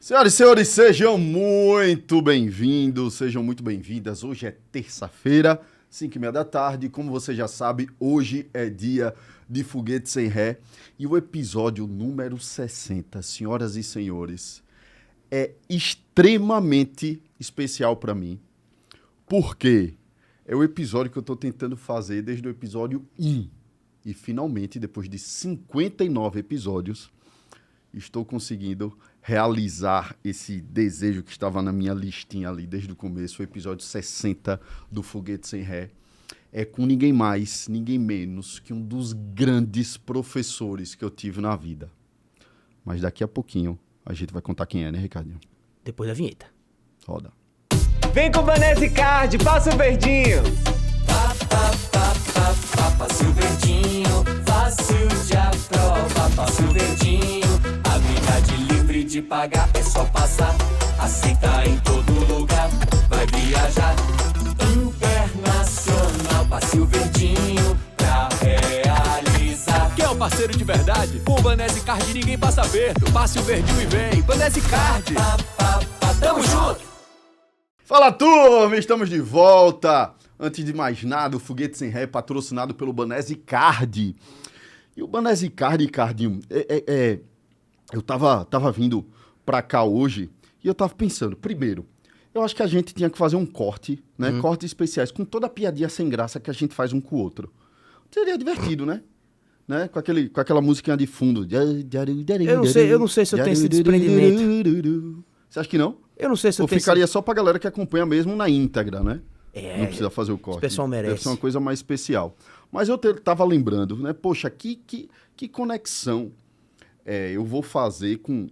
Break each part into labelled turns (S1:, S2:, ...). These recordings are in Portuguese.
S1: Senhoras e senhores, sejam muito bem-vindos, sejam muito bem-vindas. Hoje é terça-feira, 5h30 da tarde. Como você já sabe, hoje é dia de Foguete Sem Ré. E o episódio número 60, senhoras e senhores, é extremamente especial para mim. Porque é o episódio que eu estou tentando fazer desde o episódio 1. E finalmente, depois de 59 episódios, estou conseguindo realizar esse desejo que estava na minha listinha ali desde o começo, o episódio 60 do Foguete Sem Ré. É com ninguém mais, ninguém menos que um dos grandes professores que eu tive na vida. Mas daqui a pouquinho a gente vai contar quem é, né, Ricardinho?
S2: Depois da vinheta.
S1: Roda.
S3: Vem com o Banese Card, passa o verdinho.
S4: Passa o verdinho, fácil de aprovar. Passa o verdinho, habilidade livre de pagar. É só passar, aceita em todo lugar. Vai viajar internacional. Passe o verdinho pra realizar.
S5: Quem é o parceiro de verdade? Com o Banese Card ninguém passa aperto. Passe o verdinho e vem. Banese Card. Tamo junto.
S1: Fala, turma! Estamos de volta. Antes de mais nada, o Foguete Sem Ré é patrocinado pelo Banese Card. E o Banese Card, Ricardinho, eu tava vindo pra cá hoje e eu tava pensando, primeiro, eu acho que a gente tinha que fazer um corte, né? Cortes especiais com toda a piadinha sem graça que a gente faz um com o outro. Seria divertido, né? Com aquela musiquinha de fundo.
S2: Eu não sei se eu tenho esse desprendimento.
S1: Você acha que não?
S2: Eu não sei se eu
S1: Ou
S2: tenho
S1: ficaria só pra galera que acompanha mesmo na íntegra, né? Não precisa fazer o corte.
S2: O pessoal merece.
S1: Deve ser uma coisa mais especial. Mas eu tava lembrando, né? Poxa, que conexão eu vou fazer com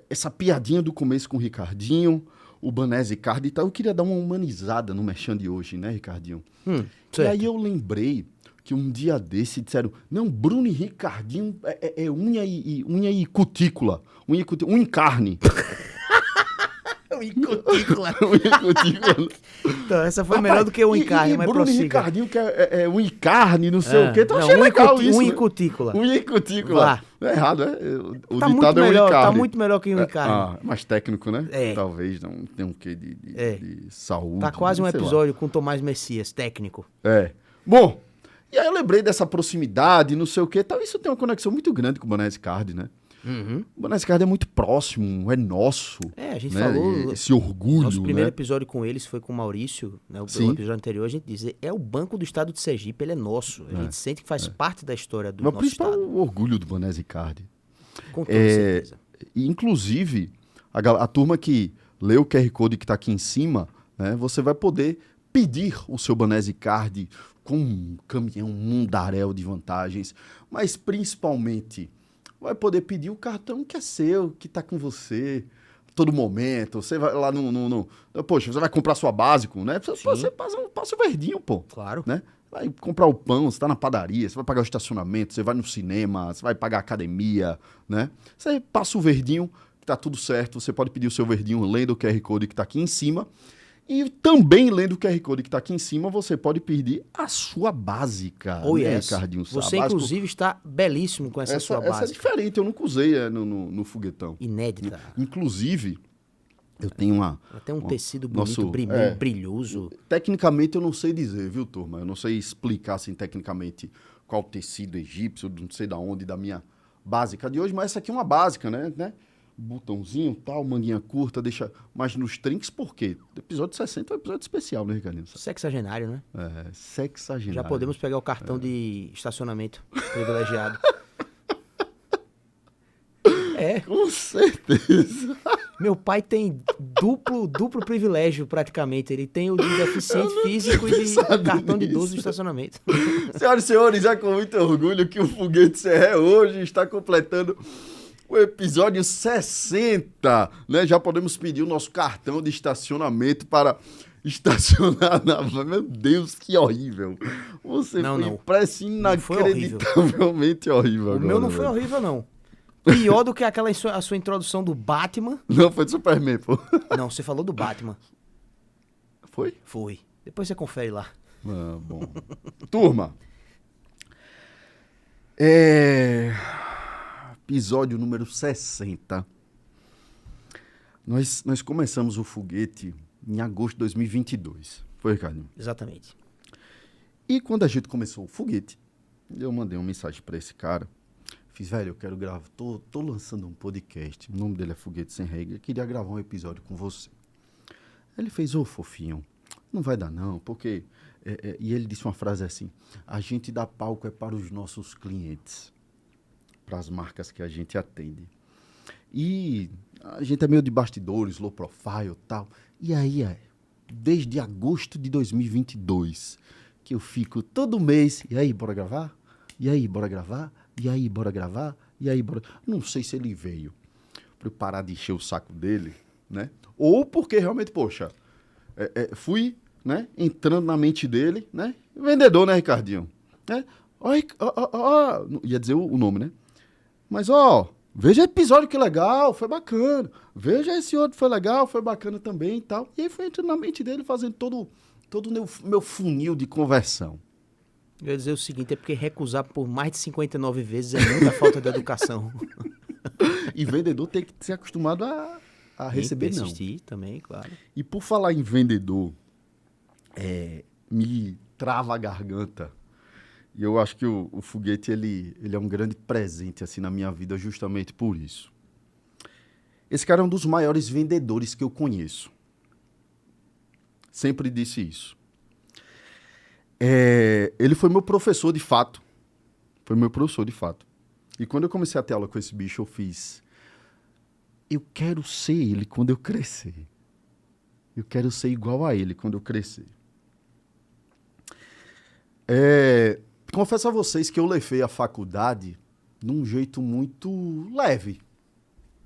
S1: essa piadinha do começo com o Ricardinho, o Banese Card e tal. Eu queria dar uma humanizada no Merchan de hoje, né, Ricardinho? E
S2: certo.
S1: aí eu lembrei que um dia desse disseram, não, Bruno e Ricardinho é unha e cutícula. Unha e carne.
S2: Cutícula.
S1: Unha e cutícula.
S2: Então, essa foi melhor do que o encarne, mas
S1: Bruno e
S2: prossiga.
S1: Ricardinho, que é unha e carne, não sei o quê. Então
S2: não,
S1: achei legal isso.
S2: Unha e
S1: né?
S2: cutícula.
S1: Unha e cutícula.
S2: Vá.
S1: Não é errado, né? O
S2: Tá
S1: ditado
S2: muito
S1: é unha
S2: melhor,
S1: e carne.
S2: tá muito melhor que unha e carne.
S1: Mais técnico, né?
S2: É.
S1: Talvez não tenha um quê de saúde.
S2: Tá quase um
S1: sei lá.
S2: episódio com Tomás Messias, técnico.
S1: Bom, e aí eu lembrei dessa proximidade, não sei o quê. Então isso tem uma conexão muito grande com o Banese Card, né? O Banese Card é muito próximo, é nosso.
S2: A gente
S1: né?
S2: falou...
S1: Esse orgulho,
S2: Nosso primeiro
S1: né?
S2: episódio com eles foi com o Maurício, né? O
S1: Sim.
S2: episódio anterior a gente diz, é o Banco do Estado de Sergipe, ele é nosso. A gente sente que faz parte da história do
S1: Mas
S2: nosso
S1: principal
S2: estado.
S1: orgulho do Banese Card.
S2: Com toda certeza.
S1: E, inclusive, a turma que lê o QR Code que está aqui em cima, né, você vai poder pedir o seu Banese Card com um caminhão, um mundaréu de vantagens, mas principalmente vai poder pedir o cartão que é seu, que está com você a todo momento. Você vai lá Poxa, você vai comprar sua básico, né? Você passa o verdinho, pô.
S2: Claro.
S1: Né? Vai comprar o pão, você tá na padaria, você vai pagar o estacionamento, você vai no cinema, você vai pagar a academia, né? Você passa o verdinho, que tá tudo certo, você pode pedir o seu verdinho lendo o QR Code que tá aqui em cima. E também lendo o QR Code que tá aqui em cima, você pode pedir a sua básica, né, Ricardinho?
S2: Você, inclusive, está belíssimo com essa sua
S1: Essa é
S2: básica.
S1: diferente, eu nunca usei no foguetão.
S2: Inédita.
S1: Inclusive, eu tenho
S2: Ela tem um tecido bonito,
S1: nosso-
S2: brilhoso.
S1: Tecnicamente eu não sei dizer, viu, turma? Eu não sei explicar, assim, tecnicamente qual tecido egípcio, não sei da onde, da minha básica de hoje, mas essa aqui é uma básica, né? Botãozinho, tal, manguinha curta, deixa mais nos trinques, por quê? O episódio 60 é um episódio especial, né, Ricardinho?
S2: Sexagenário, né?
S1: Sexagenário.
S2: Já podemos pegar o cartão de estacionamento privilegiado.
S1: Com certeza.
S2: Meu pai tem duplo privilégio, praticamente. Ele tem o de deficiente físico e de cartão de idoso de estacionamento.
S1: Senhoras e senhores, é com muito orgulho que o Foguete Sem Ré hoje está completando o episódio 60, né? Já podemos pedir o nosso cartão de estacionamento para estacionar na... Meu Deus, que horrível. Você parece inacreditavelmente horrível agora.
S2: O meu não foi horrível, não. Pior do que a sua introdução do Batman.
S1: Não, foi do Superman, pô.
S2: Não, você falou do Batman.
S1: Foi?
S2: Foi. Depois você confere lá.
S1: Bom. Turma. Episódio número 60. Nós começamos o foguete em agosto de 2022. Foi, Ricardinho?
S2: Exatamente.
S1: E quando a gente começou o foguete, eu mandei uma mensagem para esse cara. Fiz, velho, eu quero gravar, tô lançando um podcast, o nome dele é Foguete Sem Regra, eu queria gravar um episódio com você. Ele fez, ô fofinho, não vai dar não, porque... e ele disse uma frase assim, a gente dá palco é para os nossos clientes, para as marcas que a gente atende. E a gente é meio de bastidores, low profile e tal. E aí, desde agosto de 2022, que eu fico todo mês, e aí, bora gravar? E aí, bora gravar? E aí, bora gravar? E aí, bora... Não sei se ele veio para eu parar de encher o saco dele, né? Ou porque realmente, poxa, fui, né, entrando na mente dele, né? Vendedor, né, Ricardinho? Né? Ia dizer o nome, né? Mas, veja episódio que legal, foi bacana. Veja esse outro, foi legal, foi bacana também e tal. E aí foi entrando na mente dele, fazendo todo o meu funil de conversão.
S2: Eu ia dizer o seguinte, é porque recusar por mais de 59 vezes é muita falta de educação.
S1: E vendedor tem que ser acostumado a receber não.
S2: Persistir também, claro.
S1: E por falar em vendedor, me trava a garganta. E eu acho que o foguete, ele é um grande presente assim, na minha vida justamente por isso. Esse cara é um dos maiores vendedores que eu conheço. Sempre disse isso. Ele foi meu professor de fato. E quando eu comecei a ter aula com esse bicho, eu fiz... Eu quero ser ele quando eu crescer. Eu quero ser igual a ele quando eu crescer. Confesso a vocês que eu levei a faculdade de um jeito muito leve.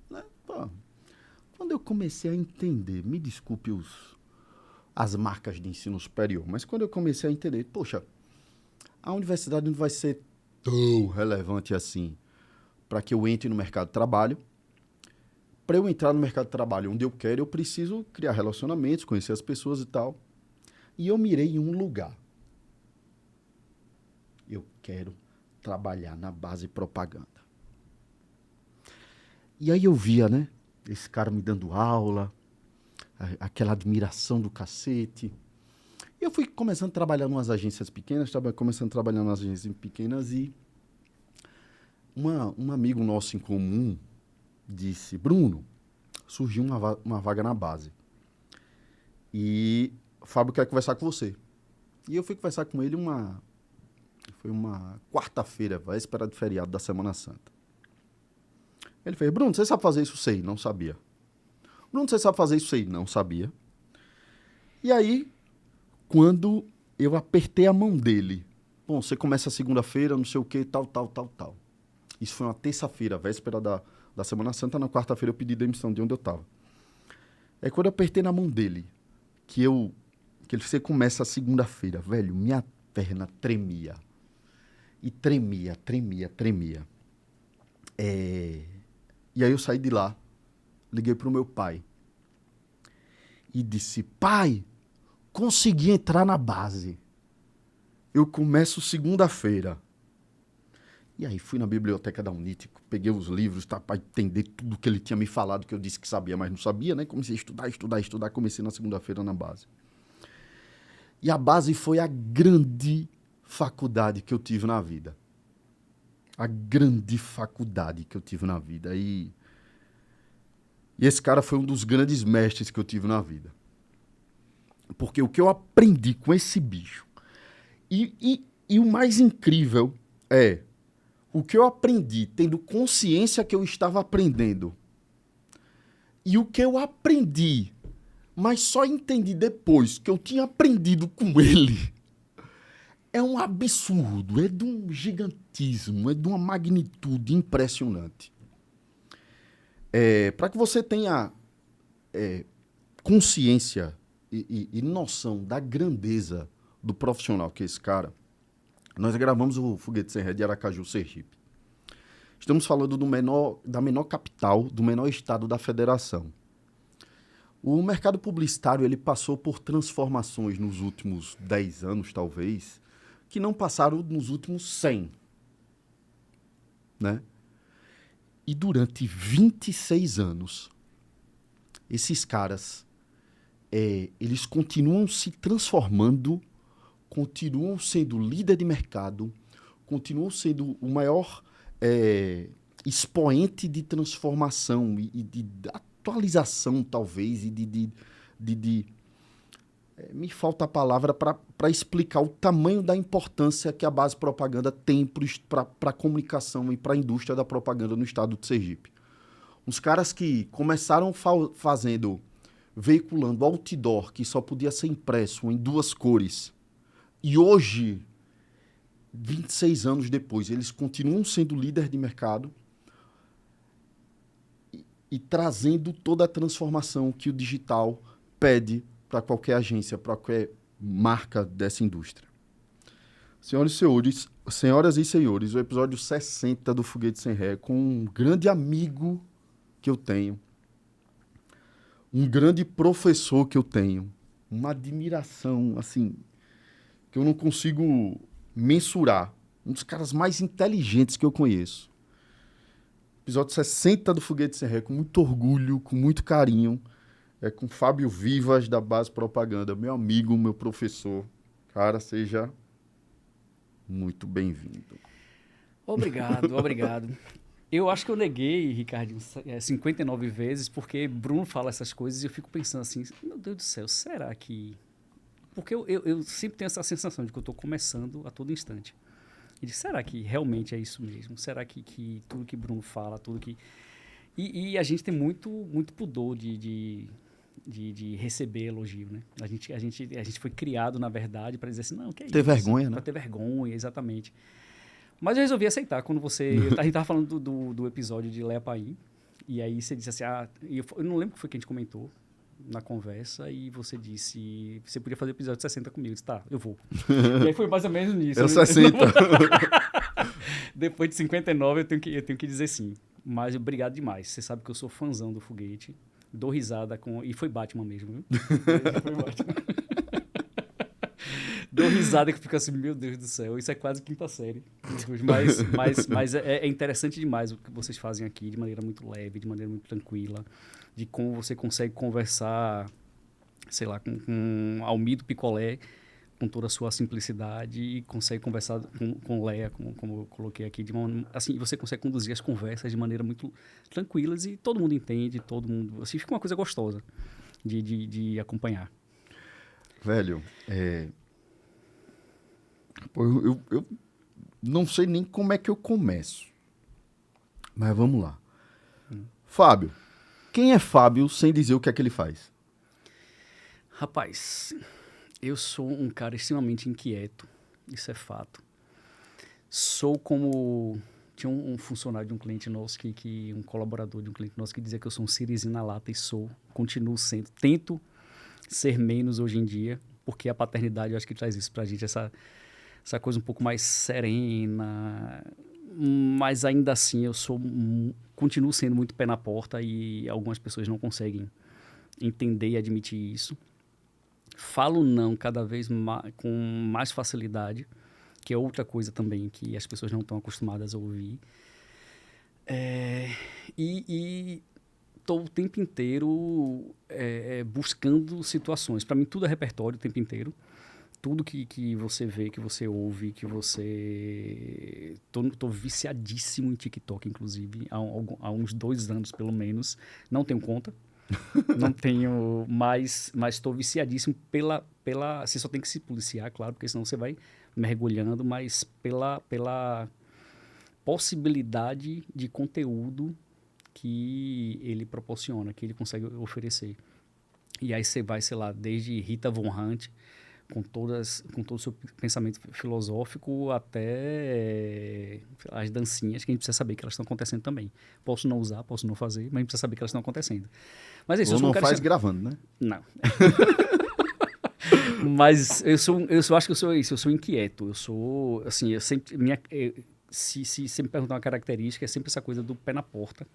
S1: Né? Pô, quando eu comecei a entender, me desculpe as marcas de ensino superior, mas quando eu comecei a entender, poxa, a universidade não vai ser tão relevante assim para que eu entre no mercado de trabalho. Para eu entrar no mercado de trabalho onde eu quero, eu preciso criar relacionamentos, conhecer as pessoas e tal. E eu mirei em um lugar. Eu quero trabalhar na base propaganda. E aí eu via, né, esse cara me dando aula, aquela admiração do cacete. E eu fui começando a trabalhar em umas agências pequenas, e um amigo nosso em comum disse, Bruno, surgiu uma vaga na base. E o Fábio quer conversar com você. E eu fui conversar com ele foi uma quarta-feira, véspera de feriado da Semana Santa. Ele fez, Bruno, você sabe fazer isso? Sei, não sabia. Bruno, você sabe fazer isso? Sei, não sabia. E aí, quando eu apertei a mão dele, bom, você começa segunda-feira, não sei o que, tal. Isso foi uma terça-feira, véspera da Semana Santa, na quarta-feira eu pedi demissão de onde eu estava. É quando eu apertei na mão dele, que ele você começa a segunda-feira, velho, minha perna tremia. E tremia. E aí eu saí de lá, liguei pro meu pai e disse, pai, consegui entrar na base. Eu começo segunda-feira. E aí fui na biblioteca da Unite, peguei os livros para entender tudo que ele tinha me falado, que eu disse que sabia, mas não sabia, né? Comecei a estudar, comecei na segunda-feira na base. E a base foi a grande faculdade que eu tive na vida. E esse cara foi um dos grandes mestres que eu tive na vida. Porque o que eu aprendi com esse bicho, e o mais incrível é o que eu aprendi tendo consciência que eu estava aprendendo, e o que eu aprendi, mas só entendi depois que eu tinha aprendido com ele, é um absurdo, é de um gigantismo, é de uma magnitude impressionante. Para que você tenha consciência e noção da grandeza do profissional que é esse cara, nós gravamos o Foguete Sem Ré de Aracaju, Sergipe. Estamos falando da menor capital, do menor estado da federação. O mercado publicitário ele passou por transformações nos últimos 10 anos, talvez, que não passaram nos últimos 100. Né? E durante 26 anos, esses caras, eles continuam se transformando, continuam sendo líder de mercado, continuam sendo o maior expoente de transformação e de atualização, talvez, e me falta a palavra para explicar o tamanho da importância que a base propaganda tem para a comunicação e para a indústria da propaganda no estado de Sergipe. Uns caras que começaram veiculando outdoor que só podia ser impresso em 2 cores. E hoje, 26 anos depois, eles continuam sendo líder de mercado e trazendo toda a transformação que o digital pede para qualquer agência, para qualquer marca dessa indústria. Senhoras e senhores, o episódio 60 do Foguete Sem Ré, com um grande amigo que eu tenho, um grande professor que eu tenho, uma admiração, assim, que eu não consigo mensurar. Um dos caras mais inteligentes que eu conheço. Episódio 60 do Foguete Sem Ré, com muito orgulho, com muito carinho, com Fábio Vivas, da Base Propaganda, meu amigo, meu professor. Cara, seja muito bem-vindo.
S6: Obrigado, obrigado. Eu acho que eu neguei, Ricardinho, 59 vezes, porque Bruno fala essas coisas e eu fico pensando assim, meu Deus do céu, será que... Porque eu sempre tenho essa sensação de que eu estou começando a todo instante. E será que realmente é isso mesmo? Será que tudo que Bruno fala, tudo que... E a gente tem muito pudor de receber elogio, né? A gente foi criado, na verdade, para dizer assim, não, que é isso?
S1: Ter vergonha, né?
S6: Para ter vergonha, exatamente. Mas eu resolvi aceitar quando você... A gente estava falando do episódio de Léa Paim, e aí você disse assim, eu não lembro o que foi que a gente comentou na conversa, e você disse, você podia fazer o episódio 60 comigo. Eu disse, tá, eu vou. E aí foi mais ou menos nisso.
S1: É o 60.
S6: Depois de 59, eu tenho que dizer sim. Mas obrigado demais. Você sabe que eu sou fãzão do Foguete. Dou risada com... E foi Batman mesmo, viu? Foi Batman. Dou risada que fica assim, meu Deus do céu, isso é quase 5ª série. Mas é interessante demais o que vocês fazem aqui, de maneira muito leve, de maneira muito tranquila, de como você consegue conversar, sei lá, com Almido Picolé, com toda a sua simplicidade, e consegue conversar com Léa, como eu coloquei aqui, assim, você consegue conduzir as conversas de maneira muito tranquilas e todo mundo entende, todo mundo... Assim, fica uma coisa gostosa de acompanhar.
S1: Velho, eu não sei nem como é que eu começo. Mas vamos lá. Fábio. Quem é Fábio sem dizer o que é que ele faz?
S6: Rapaz, eu sou um cara extremamente inquieto. Isso é fato. Sou como... Tinha um funcionário de um cliente nosso, um colaborador de um cliente nosso, que dizia que eu sou um sirizinho na lata, e continuo sendo. Tento ser menos hoje em dia, porque a paternidade, eu acho que traz isso pra gente, essa coisa um pouco mais serena, mas ainda assim continuo sendo muito pé na porta, e algumas pessoas não conseguem entender e admitir isso. Falo não cada vez com mais facilidade, que é outra coisa também que as pessoas não estão acostumadas a ouvir. E estou o tempo inteiro buscando situações. Para mim, tudo é repertório o tempo inteiro. Tudo que você vê, que você ouve, que você... Tô viciadíssimo em TikTok, inclusive, há uns 2 anos, pelo menos. Não tenho conta. Não tenho, mas estou viciadíssimo pela... Você só tem que se policiar, claro, porque senão você vai mergulhando, mas pela possibilidade de conteúdo que ele proporciona, que ele consegue oferecer. E aí você vai, sei lá, desde Rita Von Hunt, com todo o seu pensamento filosófico, até as dancinhas, que a gente precisa saber que elas estão acontecendo também. Posso não usar, posso não fazer, mas a gente precisa saber que elas estão acontecendo. Mas é isso.
S1: Ou não faz gravando, né?
S6: Não. Mas eu acho que eu sou isso, eu sou inquieto, eu sou, assim, eu sempre, se você me perguntar uma característica, é sempre essa coisa do pé na porta,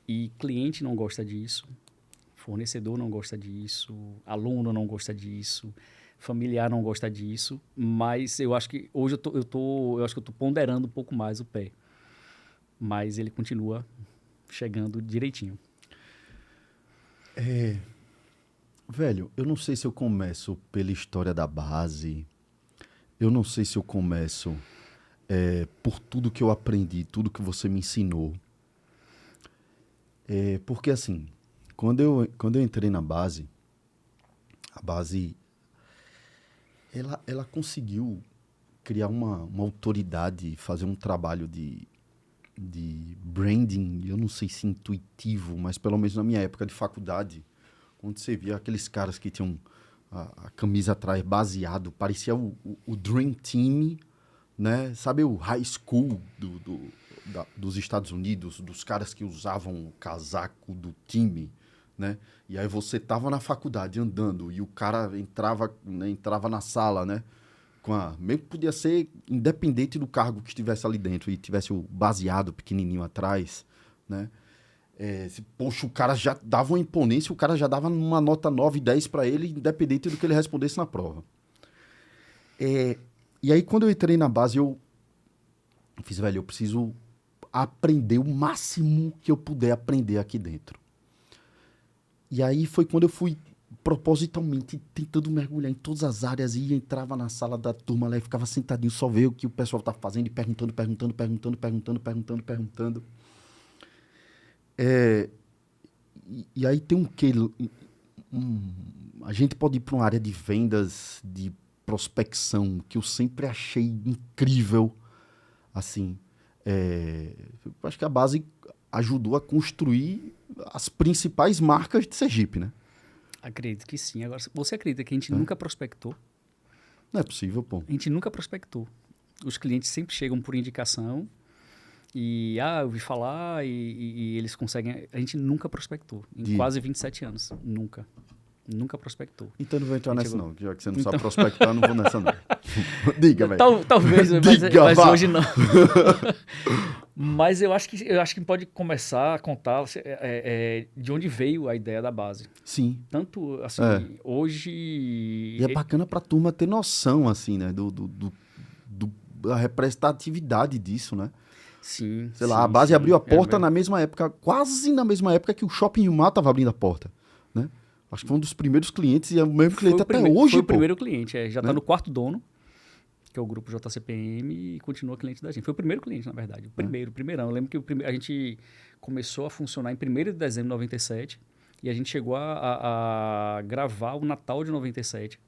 S6: e cliente não gosta disso, fornecedor não gosta disso, aluno não gosta disso, familiar não gosta disso, mas eu acho que hoje eu acho que eu tô ponderando um pouco mais o pé, mas ele continua chegando direitinho.
S1: Velho, eu não sei se eu começo pela história da base. Eu não sei se eu começo por tudo que eu aprendi, tudo que você me ensinou. Porque, assim, quando eu entrei na base, a base, ela conseguiu criar uma autoridade, fazer um trabalho de branding, eu não sei se intuitivo, mas pelo menos na minha época de faculdade, quando você via aqueles caras que tinham a camisa atrás baseado, parecia o Dream Team, né? Sabe o high school dos Estados Unidos, dos caras que usavam o casaco do time, né? E aí você tava na faculdade andando e o cara entrava na sala, né? Mesmo que podia ser independente do cargo que estivesse ali dentro e tivesse o baseado pequenininho atrás, né? Poxa, o cara já dava uma imponência, o cara já dava uma nota 9, 10 para ele, independente do que ele respondesse na prova. E aí, quando eu entrei na base, eu fiz, velho, eu preciso aprender o máximo que eu puder aprender aqui dentro. E aí foi quando eu fui propositalmente tentando mergulhar em todas as áreas e entrava na sala da turma lá e ficava sentadinho, só ver o que o pessoal tá fazendo e perguntando. E aí tem a gente pode ir para uma área de vendas, de prospecção, que eu sempre achei incrível, assim. Eu acho que a base ajudou a construir as principais marcas de Sergipe, né?
S6: Acredito que sim. Agora, você acredita que a gente nunca prospectou?
S1: Não é possível, pô.
S6: A gente nunca prospectou. Os clientes sempre chegam por indicação e, eu ouvi falar e eles conseguem... A gente nunca prospectou. Em quase 27 anos. Nunca. Nunca prospectou.
S1: Então não vou entrar nessa não. Já que você não sabe prospectar, eu não vou nessa não. Diga, velho.
S6: Talvez,
S1: Diga,
S6: mas
S1: vá.
S6: hoje não. Mas eu acho que pode começar a contar de onde veio a ideia da base.
S1: Sim.
S6: Tanto, assim, hoje...
S1: E é bacana pra turma ter noção, assim, né? Da representatividade disso, né?
S6: Sim.
S1: Sei lá, a base abriu a porta na mesma época, quase na mesma época que o Shopping Rio Mar tava abrindo a porta, né? Acho que foi um dos primeiros clientes e é o mesmo cliente até hoje,
S6: Foi
S1: pô.
S6: o primeiro cliente, já
S1: Né?
S6: tá no quarto dono, que é o grupo JCPM, e continua cliente da gente. Foi o primeiro cliente, na verdade. Primeirão. Eu lembro que a gente começou a funcionar em 1º de dezembro de 97 e a gente chegou a gravar o Natal de 97,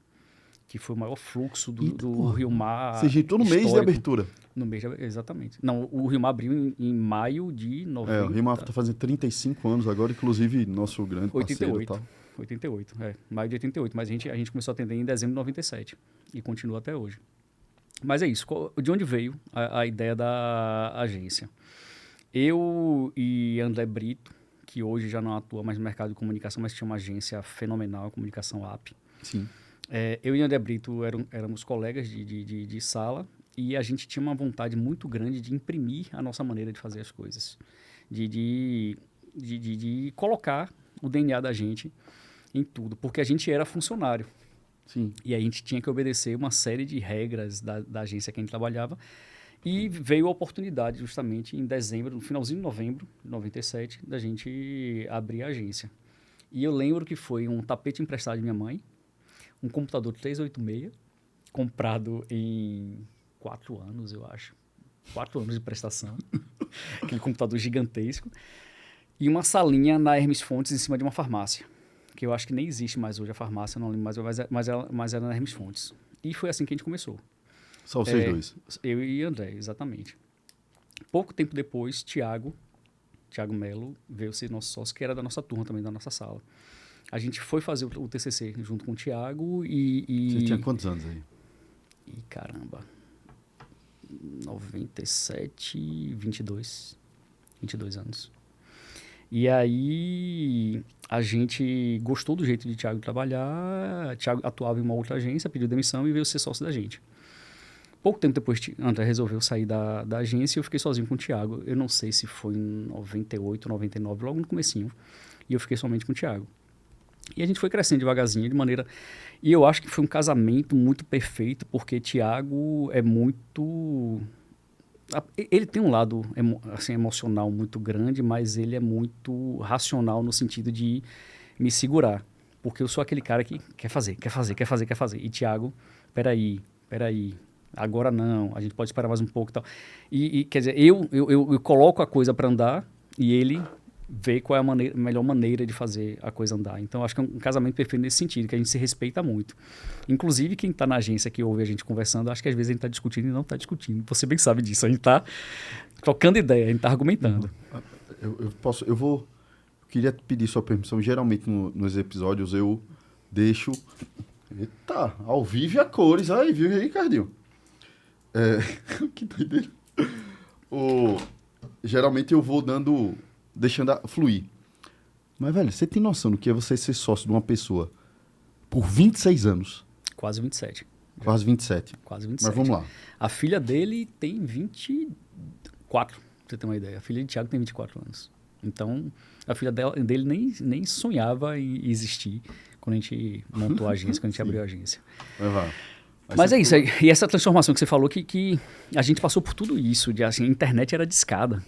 S6: que foi o maior fluxo do Rio Mar.
S1: Você agitou no mês de abertura.
S6: No mês, exatamente. Não, o Rio Mar abriu em maio de 90.
S1: O Rio Mar tá fazendo 35 anos agora, inclusive nosso grande parceiro e tal.
S6: 88, maio de 88. Mas a gente começou a atender em dezembro de 97 e continua até hoje. Mas é isso. De onde veio a ideia da agência? Eu e André Brito, que hoje já não atua mais no mercado de comunicação, mas tinha uma agência fenomenal, a Comunicação App.
S1: Sim.
S6: Eu e André Brito éramos colegas de sala e a gente tinha uma vontade muito grande de imprimir a nossa maneira de fazer as coisas. De colocar o DNA da gente em tudo, porque a gente era funcionário.
S1: Sim.
S6: E a gente tinha que obedecer uma série de regras da agência que a gente trabalhava. E veio a oportunidade, justamente em dezembro, no finalzinho de novembro de 97, da gente abrir a agência. E eu lembro que foi um tapete emprestado de minha mãe, um computador 386, comprado em 4 anos, eu acho. 4 anos de prestação. Aquele computador gigantesco. E uma salinha na Hermes Fontes, em cima de uma farmácia. Que eu acho que nem existe mais hoje a farmácia, não lembro mais, mas era na Hermes Fontes. E foi assim que a gente começou.
S1: Só vocês dois?
S6: Eu e André, exatamente. Pouco tempo depois, Thiago Melo veio ser nosso sócio, que era da nossa turma também, da nossa sala. A gente foi fazer o TCC junto com o Thiago e...
S1: Você tinha quantos anos aí?
S6: Caramba. 97, 22 anos. E aí a gente gostou do jeito de Thiago trabalhar. Thiago atuava em uma outra agência, pediu demissão e veio ser sócio da gente. Pouco tempo depois, André resolveu sair da agência e eu fiquei sozinho com o Thiago. Eu não sei se foi em 98, 99, logo no comecinho. E eu fiquei somente com o Thiago. E a gente foi crescendo devagarzinho, de maneira... E eu acho que foi um casamento muito perfeito, porque Thiago é muito... Ele tem um lado assim, emocional muito grande, mas ele é muito racional no sentido de me segurar. Porque eu sou aquele cara que quer fazer. E Thiago, peraí, agora não, a gente pode esperar mais um pouco e tal. E quer dizer, eu coloco a coisa para andar e ele vê qual é a melhor maneira de fazer a coisa andar. Então, acho que é um casamento perfeito nesse sentido, que a gente se respeita muito. Inclusive, quem está na agência que ouve a gente conversando, acho que às vezes a gente está discutindo e não está discutindo. Você bem sabe disso. A gente está trocando ideia, a gente está argumentando.
S1: Eu queria pedir sua permissão. Geralmente, nos episódios, eu deixo... Eita, ao vivo e a cores. Aí, viu aí, Ricardinho? Que doideira. Geralmente, eu vou deixando fluir. Mas, velho, você tem noção do que é você ser sócio de uma pessoa por 26 anos?
S6: Quase 27.
S1: Quase 27.
S6: Quase 27.
S1: Mas vamos lá.
S6: A filha dele tem 24, pra você ter uma ideia. A filha de Thiago tem 24 anos. Então, a filha dele nem sonhava em existir quando a gente montou a agência, quando a gente abriu a agência. Mas é isso. E essa transformação que você falou, que a gente passou por tudo isso. Assim, a internet era discada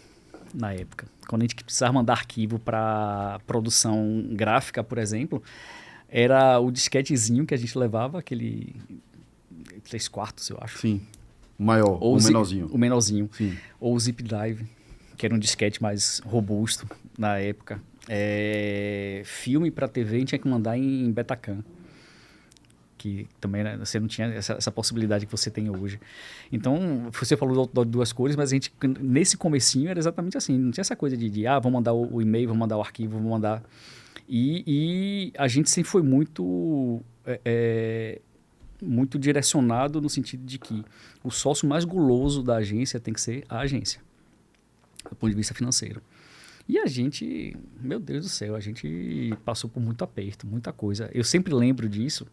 S6: na época. Quando a gente precisava mandar arquivo para produção gráfica, por exemplo, era o disquetezinho que a gente levava, aquele 3/4, eu acho.
S1: Sim. O maior, ou o menorzinho.
S6: O menorzinho.
S1: Sim.
S6: Ou o Zip Drive, que era um disquete mais robusto na época. Filme para TV a gente tinha que mandar em Betacam, que também, né, você não tinha essa possibilidade que você tem hoje. Então, você falou de duas cores, mas a gente, nesse comecinho, era exatamente assim. Não tinha essa coisa de vamos mandar o e-mail, vamos mandar o arquivo, vamos mandar... E a gente sempre foi muito direcionado no sentido de que o sócio mais guloso da agência tem que ser a agência, do ponto de vista financeiro. E a gente, meu Deus do céu, a gente passou por muito aperto, muita coisa. Eu sempre lembro disso.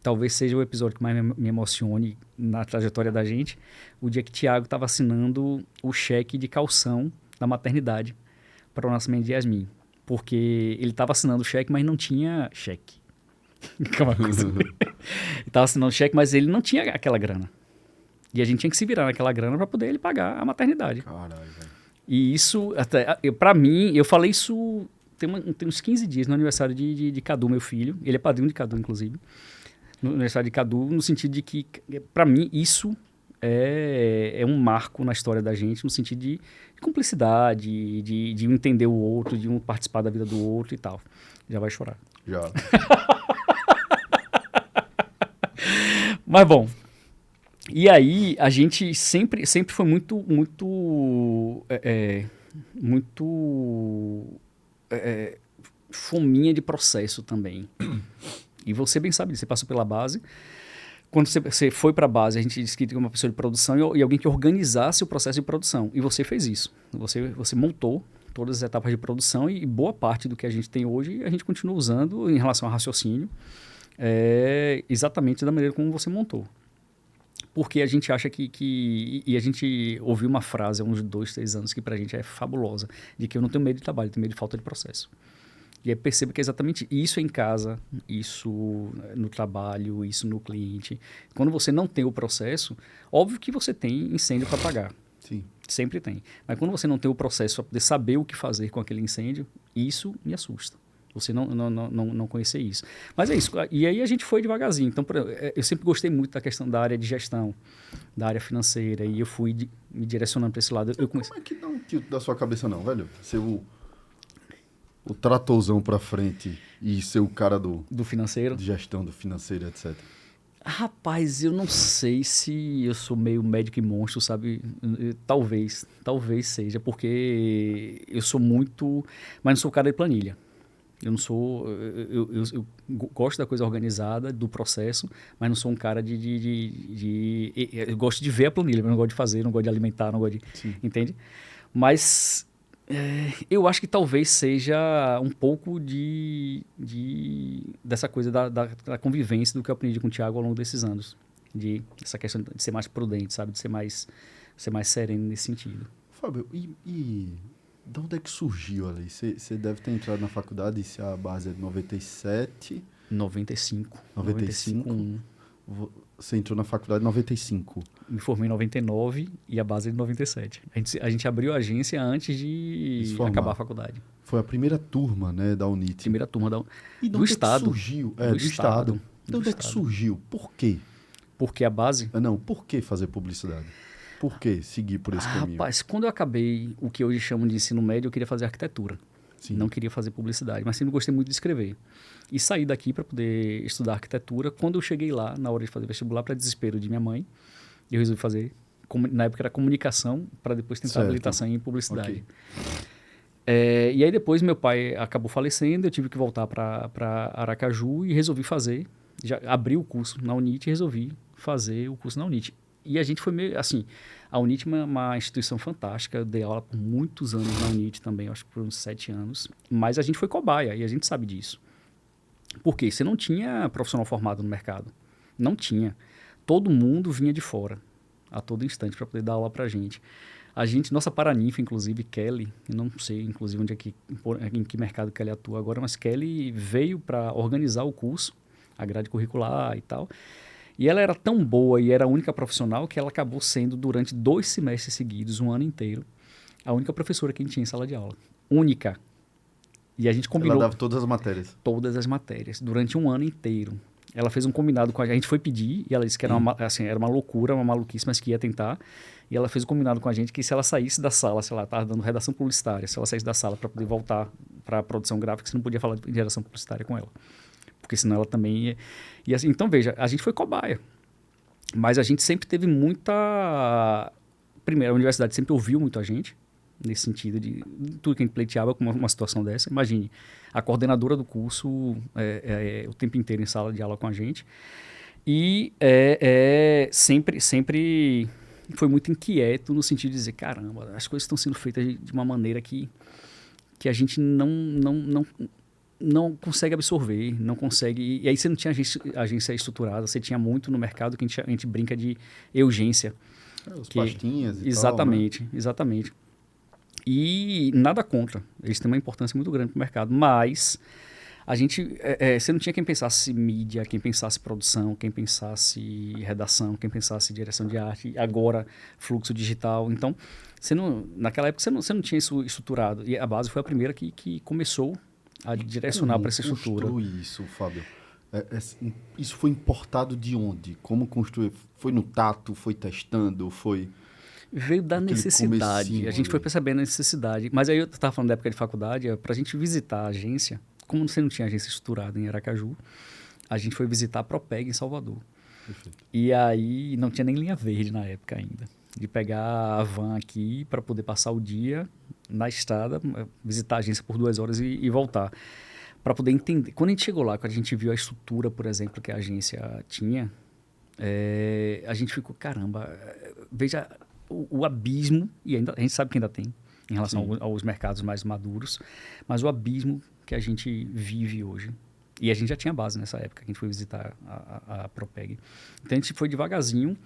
S6: Talvez seja o episódio que mais me emocione na trajetória da gente, o dia que Thiago estava assinando o cheque de calção da maternidade para o nascimento de Yasmin. Porque ele estava assinando o cheque, mas não tinha cheque. Ele estava assinando o cheque, mas ele não tinha aquela grana. E a gente tinha que se virar naquela grana para poder ele pagar a maternidade.
S1: Caralho, velho.
S6: E isso, para mim, eu falei isso tem uns 15 dias no aniversário de Cadu, meu filho. Ele é padrinho de Cadu, inclusive. No aniversário de Cadu, no sentido de que, para mim, isso é um marco na história da gente, no sentido de cumplicidade, de um entender o outro, de um participar da vida do outro e tal. Já vai chorar.
S1: Já.
S6: Mas, bom... E aí, a gente sempre foi muito fominha de processo também. E você bem sabe disso, você passou pela base. Quando você foi para a base, a gente disse que tinha uma pessoa de produção e alguém que organizasse o processo de produção. E você fez isso. Você montou todas as etapas de produção e boa parte do que a gente tem hoje a gente continua usando em relação ao raciocínio exatamente da maneira como você montou. Porque a gente acha e a gente ouviu uma frase há uns 2, 3 anos que pra gente é fabulosa, de que eu não tenho medo de trabalho, eu tenho medo de falta de processo. E aí perceba que é exatamente isso em casa, isso no trabalho, isso no cliente. Quando você não tem o processo, óbvio que você tem incêndio para apagar.
S1: Sim.
S6: Sempre tem. Mas quando você não tem o processo para poder saber o que fazer com aquele incêndio, isso me assusta. Você não conhecer isso. Mas é isso. E aí a gente foi devagarzinho. Então, eu sempre gostei muito da questão da área de gestão, da área financeira. E eu fui me direcionando para esse lado. Como
S1: é que dá um tilt da sua cabeça, não, velho? Ser o tratorzão para frente e ser o cara do
S6: financeiro?
S1: De gestão, do financeiro, etc.
S6: Rapaz, eu não sei se eu sou meio médico e monstro, sabe? Talvez seja. Porque eu sou muito... Mas não sou o cara de planilha. Eu não sou... Eu gosto da coisa organizada, do processo, mas não sou um cara eu gosto de ver a planilha, mas não gosto de fazer, não gosto de alimentar, não gosto de...
S1: Sim.
S6: Entende? Mas eu acho que talvez seja um pouco dessa coisa da convivência do que eu aprendi com o Thiago ao longo desses anos. Essa questão de ser mais prudente, sabe? De ser mais sereno nesse sentido.
S1: Fábio, de onde é que surgiu ali? Você deve ter entrado na faculdade, se a base é de 97...
S6: 95.
S1: 95. Você entrou na faculdade em 95.
S6: Me formei em 99 e a base é de 97. A gente abriu a agência antes de acabar a faculdade.
S1: Foi a primeira turma, né, da UNIT.
S6: Primeira turma
S1: E
S6: do Estado.
S1: Surgiu? Do Estado. De onde é que surgiu? Por quê?
S6: Porque a base...
S1: Não, por que fazer publicidade? Por que seguir por esse caminho?
S6: Rapaz, quando eu acabei o que hoje chamam de ensino médio, eu queria fazer arquitetura.
S1: Sim.
S6: Não queria fazer publicidade, mas sempre gostei muito de escrever. E saí daqui para poder estudar arquitetura. Quando eu cheguei lá, na hora de fazer vestibular, para desespero de minha mãe, eu resolvi fazer, na época era comunicação, para depois tentar habilitação em publicidade. Okay. E aí depois meu pai acabou falecendo, eu tive que voltar para Aracaju e resolvi fazer, já abri o curso na UNIT e resolvi fazer o curso na UNIT. E a gente foi meio, assim, a UNIT é uma instituição fantástica, eu dei aula por muitos anos na UNIT também, acho que por uns 7 anos, mas a gente foi cobaia e a gente sabe disso. Por quê? Você não tinha profissional formado no mercado, não tinha. Todo mundo vinha de fora, a todo instante, para poder dar aula pra gente. A gente, nossa paraninfa, inclusive, Kelly, eu não sei, inclusive, em que mercado Kelly atua agora, mas Kelly veio para organizar o curso, a grade curricular e tal. E ela era tão boa e era a única profissional que ela acabou sendo, durante 2 semestres seguidos, um ano inteiro, a única professora que a gente tinha em sala de aula. Única. E a gente combinou...
S1: Ela dava todas as matérias?
S6: Todas as matérias, durante um ano inteiro. Ela fez um combinado com a gente, foi pedir, e ela disse que era uma loucura, uma maluquice, mas que ia tentar. E ela fez um combinado com a gente que se ela saísse da sala, sei lá, estava dando redação publicitária, se ela saísse da sala para poder voltar para a produção gráfica, você não podia falar de redação publicitária com ela. Porque senão ela também ia assim, então, veja, a gente foi cobaia. Mas a gente sempre teve muita... Primeiro, a universidade sempre ouviu muito a gente, nesse sentido de tudo que a gente pleiteava com uma situação dessa. Imagine, a coordenadora do curso o tempo inteiro em sala de aula com a gente. E sempre foi muito inquieto no sentido de dizer, caramba, as coisas estão sendo feitas de uma maneira que a gente não consegue absorver, não consegue... E aí você não tinha agência estruturada, você tinha muito no mercado que a gente brinca de urgência.
S1: Os pastinhas e
S6: exatamente,
S1: tal, né?
S6: Exatamente. E nada contra, eles têm uma importância muito grande para o mercado, mas a gente... você não tinha quem pensasse mídia, quem pensasse produção, quem pensasse redação, quem pensasse direção de arte, agora fluxo digital. Então, naquela época você não tinha isso estruturado. E a base foi a primeira que começou a direcionar para essa estrutura.
S1: Como construir isso, Fábio? Isso foi importado de onde? Como construir? Foi no tato? Foi testando?
S6: Veio da necessidade. A gente foi percebendo a necessidade. Mas aí eu estava falando da época de faculdade, para a gente visitar a agência, como você não tinha agência estruturada em Aracaju, a gente foi visitar a Propeg em Salvador. Perfeito. E aí não tinha nem linha verde na época ainda. De pegar a van aqui para poder passar o dia na estrada, visitar a agência por 2 horas e voltar. Para poder entender. Quando a gente chegou lá, quando a gente viu a estrutura, por exemplo, que a agência tinha, a gente ficou, caramba, veja o abismo, e ainda, a gente sabe que ainda tem, em relação aos mercados mais maduros, mas o abismo que a gente vive hoje. E a gente já tinha base nessa época, que a gente foi visitar a Propeg. Então a gente foi devagarzinho,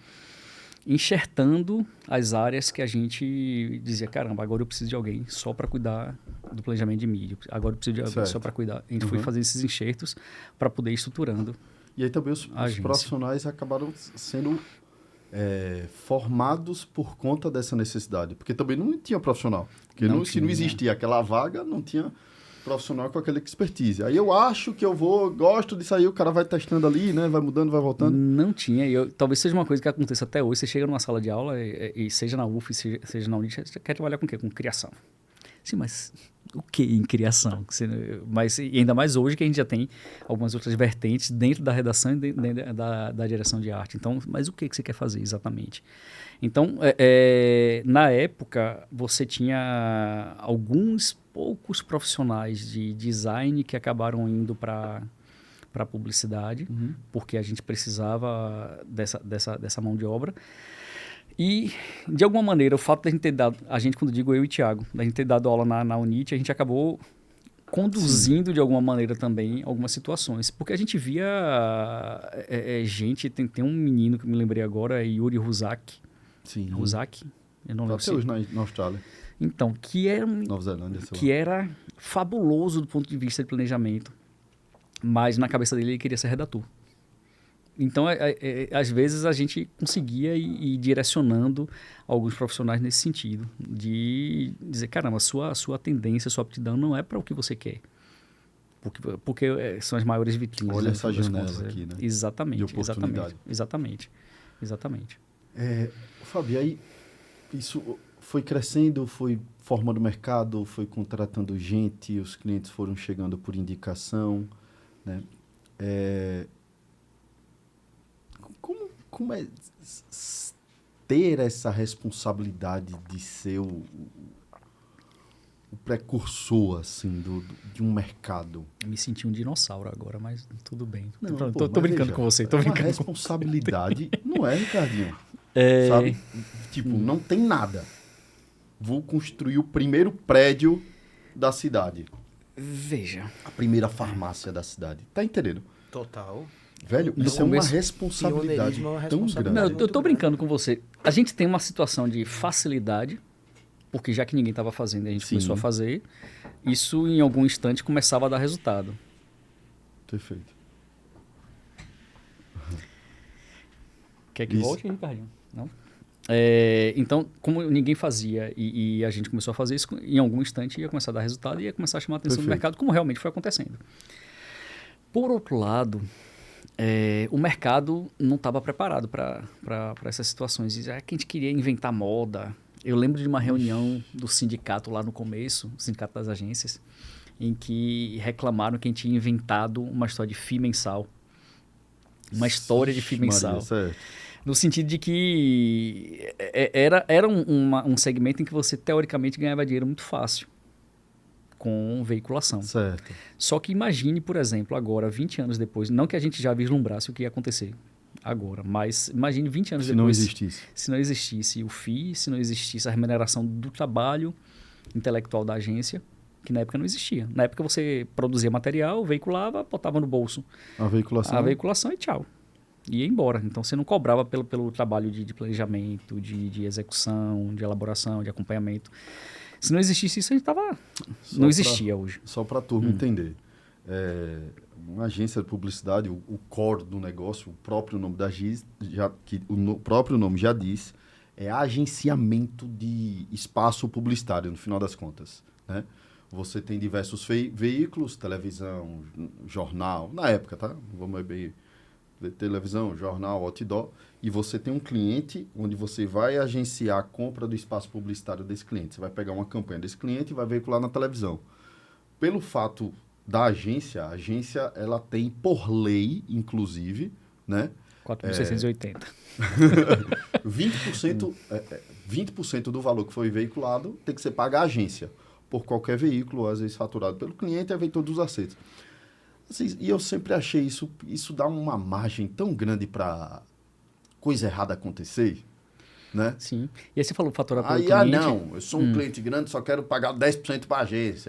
S6: enxertando as áreas que a gente dizia, caramba, agora eu preciso de alguém só para cuidar do planejamento de mídia. Agora eu preciso de alguém só para cuidar. A gente foi fazer esses enxertos para poder ir estruturando.
S1: E aí também os profissionais acabaram sendo formados por conta dessa necessidade. Porque também não tinha profissional. Porque se não existia aquela vaga, não tinha profissional com aquela expertise. Aí eu acho que gosto disso aí, o cara vai testando ali, né? Vai mudando, vai voltando.
S6: Não tinha. Talvez seja uma coisa que aconteça até hoje. Você chega numa sala de aula, e seja na UF, seja na UNIT, você quer trabalhar com o quê? Com criação. Sim, mas o que em criação? E ainda mais hoje que a gente já tem algumas outras vertentes dentro da redação e dentro da direção de arte. Então, mas o que você quer fazer exatamente? Então, na época, você tinha alguns poucos profissionais de design que acabaram indo para a publicidade, porque a gente precisava dessa mão de obra. E, de alguma maneira, o fato da gente ter dado... quando digo eu e Thiago, da gente ter dado aula na UNIT, a gente acabou conduzindo, de alguma maneira, também algumas situações. Porque a gente via gente... Tem um menino que me lembrei agora, Yuri Huzak.
S1: Sim.
S6: Huzak? Eu não lembro.
S1: Até hoje na Austrália.
S6: Então, que
S1: Nova Zelândia,
S6: era fabuloso do ponto de vista de planejamento. Mas, na cabeça dele, ele queria ser redator. Então, às vezes, a gente conseguia ir direcionando alguns profissionais nesse sentido, de dizer, caramba, sua tendência, sua aptidão não é para o que você quer. Porque são as maiores vitrines.
S1: Olha
S6: né,
S1: essa
S6: no fim das
S1: janela
S6: contas,
S1: aqui, né?
S6: Exatamente,
S1: De oportunidade.
S6: exatamente.
S1: Fábio, aí isso foi crescendo, foi formando mercado, foi contratando gente, os clientes foram chegando por indicação, né? Como é ter essa responsabilidade de ser o precursor, assim, de um mercado?
S6: Eu me senti um dinossauro agora, mas tudo bem.
S1: Não,
S6: Tô
S1: mas
S6: brincando
S1: veja,
S6: com você, tô
S1: uma
S6: brincando com
S1: responsabilidade, não é, Ricardinho?
S6: É.
S1: Sabe? Tipo, não tem nada. Vou construir o primeiro prédio da cidade.
S6: Veja,
S1: A primeira farmácia da cidade. Tá entendendo?
S2: Total.
S1: Velho,
S6: No
S1: isso é uma
S6: começo,
S1: responsabilidade
S2: pioneirismo é uma
S1: tão
S2: responsabilidade.
S6: não,
S1: grande.
S6: eu tô brincando com você. A gente tem uma situação de facilidade, porque já que ninguém estava fazendo, a gente
S1: Sim.
S6: começou a fazer. Isso, em algum instante, começava a dar resultado.
S1: Perfeito.
S6: Quer que
S1: Isso.
S6: volte, Ricardinho? Não? Então, como ninguém fazia e a gente começou a fazer isso, em algum instante ia começar a dar resultado e ia começar a chamar a atenção do
S1: Perfeito.
S6: mercado, como realmente foi acontecendo. Por outro lado, o mercado não estava preparado para essas situações. E, que a gente queria inventar moda. Eu lembro de uma reunião do sindicato lá no começo, o sindicato das agências, em que reclamaram que a gente tinha inventado uma história de FII mensal. Uma história de FII mensal.
S1: Maria, certo.
S6: No sentido de que era um segmento em que você, teoricamente, ganhava dinheiro muito fácil com veiculação.
S1: Certo.
S6: Só que imagine, por exemplo, agora, 20 anos depois, não que a gente já vislumbrasse o que ia acontecer agora, mas imagine 20 anos
S1: Se não
S6: depois.
S1: existisse.
S6: Se não existisse o FII, se não existisse a remuneração do trabalho intelectual da agência, que na época não existia. Na época você produzia material, veiculava, botava no bolso
S1: A veiculação.
S6: a veiculação e tchau. Ia embora. Então você não cobrava pelo trabalho de planejamento, de execução, de elaboração, de acompanhamento. Se não existisse isso, a gente tava...
S1: Só
S6: não existia hoje.
S1: Só para a turma entender. Uma agência de publicidade, o core do negócio, o próprio nome da agência, próprio nome já diz, é agenciamento de espaço publicitário, no final das contas, né? Você tem diversos veículos, televisão, jornal, na época, tá? Vamos ver, televisão, jornal, outdoor, e você tem um cliente onde você vai agenciar a compra do espaço publicitário desse cliente. Você vai pegar uma campanha desse cliente e vai veicular na televisão. Pelo fato da agência, a agência ela tem, por lei, inclusive, né?
S6: 4.680.
S1: 20% do valor que foi veiculado tem que ser pago à agência, por qualquer veículo, às vezes faturado pelo cliente, aí vem todos os acertos. Assim, e eu sempre achei isso dá uma margem tão grande para coisa errada acontecer, né?
S6: Sim. E aí você falou faturar pelo
S1: Aí,
S6: cliente.
S1: não, eu sou um cliente grande, só quero pagar 10% para a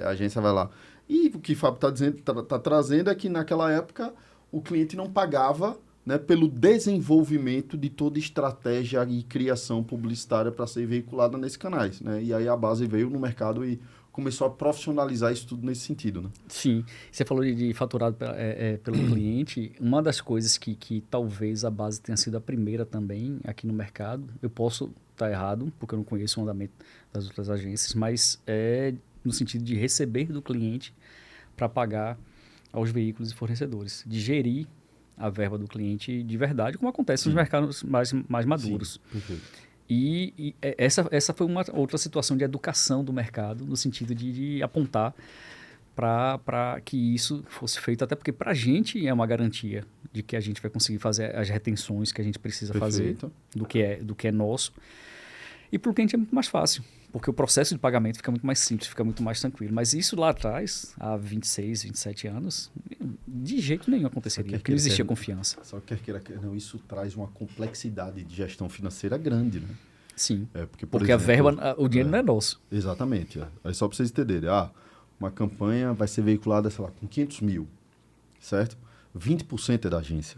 S1: agência vai lá. E o que o Fábio está trazendo é que naquela época o cliente não pagava, né, pelo desenvolvimento de toda estratégia e criação publicitária para ser veiculada nesses canais, né? E aí a base veio no mercado e começou a profissionalizar isso tudo nesse sentido, né?
S6: Sim. Você falou de faturado pelo cliente. Uma das coisas que talvez a base tenha sido a primeira também aqui no mercado, eu posso estar errado, porque eu não conheço o andamento das outras agências, mas é no sentido de receber do cliente para pagar aos veículos e fornecedores, de gerir a verba do cliente de verdade, como acontece nos mercados mais maduros.
S1: Sim, perfeito.
S6: E essa foi uma outra situação de educação do mercado, no sentido de apontar para que isso fosse feito, até porque para a gente é uma garantia de que a gente vai conseguir fazer as retenções que a gente precisa
S1: Perfeito.
S6: fazer do que é nosso. E para o cliente é muito mais fácil, porque o processo de pagamento fica muito mais simples, fica muito mais tranquilo. Mas isso lá atrás, há 26, 27 anos, de jeito nenhum aconteceria, porque não existia confiança.
S1: Só que quer queira, não, isso traz uma complexidade de gestão financeira grande, né?
S6: Sim,
S1: Por
S6: porque
S1: exemplo,
S6: a verba, o dinheiro não é nosso.
S1: Exatamente. Aí só para vocês entenderem. Uma campanha vai ser veiculada, sei lá, com 500 mil, certo? 20% é da agência,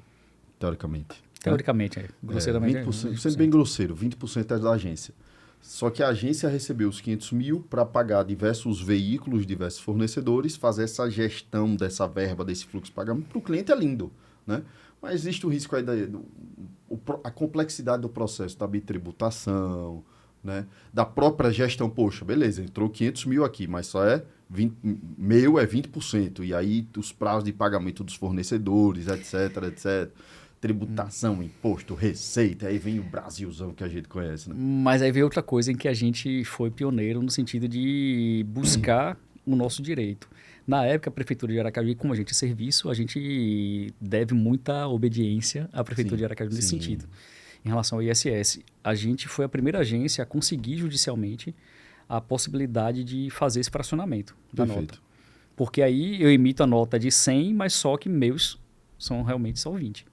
S1: teoricamente.
S6: Teoricamente, grosseiramente.
S1: 20%, sendo bem grosseiro, 20% é da agência. Só que a agência recebeu os 500 mil para pagar diversos veículos, diversos fornecedores, fazer essa gestão dessa verba, desse fluxo de pagamento. Para o cliente é lindo, né? Mas existe o risco aí a complexidade do processo da bitributação, né? Da própria gestão. Poxa, beleza, entrou 500 mil aqui, mas só é 20, meu é 20%. E aí os prazos de pagamento dos fornecedores, etc. Tributação, imposto, receita, aí vem o Brasilzão que a gente conhece, né?
S6: Mas aí veio outra coisa em que a gente foi pioneiro no sentido de buscar o nosso direito. Na época, a Prefeitura de Aracaju, como a gente é serviço, a gente deve muita obediência à Prefeitura de Aracaju nesse sentido. Em relação ao ISS, a gente foi a primeira agência a conseguir judicialmente a possibilidade de fazer esse fracionamento da nota. Porque aí eu emito a nota de 100, mas só que meus são realmente só 20.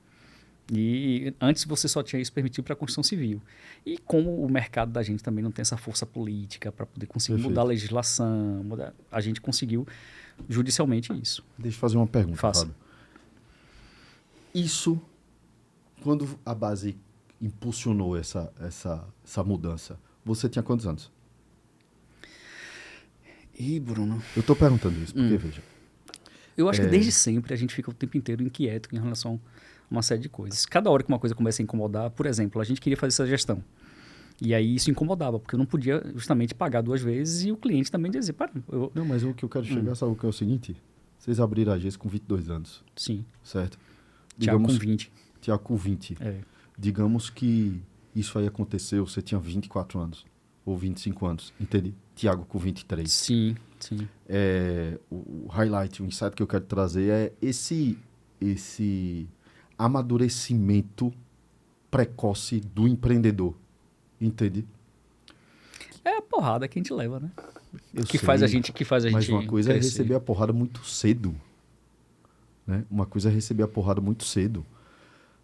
S6: E antes você só tinha isso permitido para a construção civil. E como o mercado da gente também não tem essa força política para poder conseguir mudar a legislação, a gente conseguiu judicialmente isso.
S1: Deixa eu fazer uma pergunta,
S6: Faça.
S1: Fábio. Isso, quando a base impulsionou essa mudança, você tinha quantos anos?
S6: Ih, Bruno.
S1: Eu estou perguntando isso, porque, veja...
S6: Eu acho que desde sempre a gente fica o tempo inteiro inquieto em relação a uma série de coisas. Cada hora que uma coisa começa a incomodar, por exemplo, a gente queria fazer essa gestão. E aí isso incomodava, porque eu não podia justamente pagar 2 vezes e o cliente também dizia,
S1: Não, mas o que eu quero chegar, sabe o que é o seguinte? Vocês abriram a agência com 22 anos.
S6: Sim.
S1: Certo?
S6: Tiago com 20.
S1: Tiago com 20.
S6: É.
S1: Digamos que isso aí aconteceu, você tinha 24 anos. Ou 25 anos, entende? Tiago com 23.
S6: Sim.
S1: O highlight, o insight que eu quero trazer é esse amadurecimento precoce do empreendedor, entende?
S6: É a porrada que a gente leva, né?
S1: Que
S6: faz a gente
S1: Mas uma coisa
S6: crescer.
S1: é receber a porrada muito cedo, né? Uma coisa é receber a porrada muito cedo.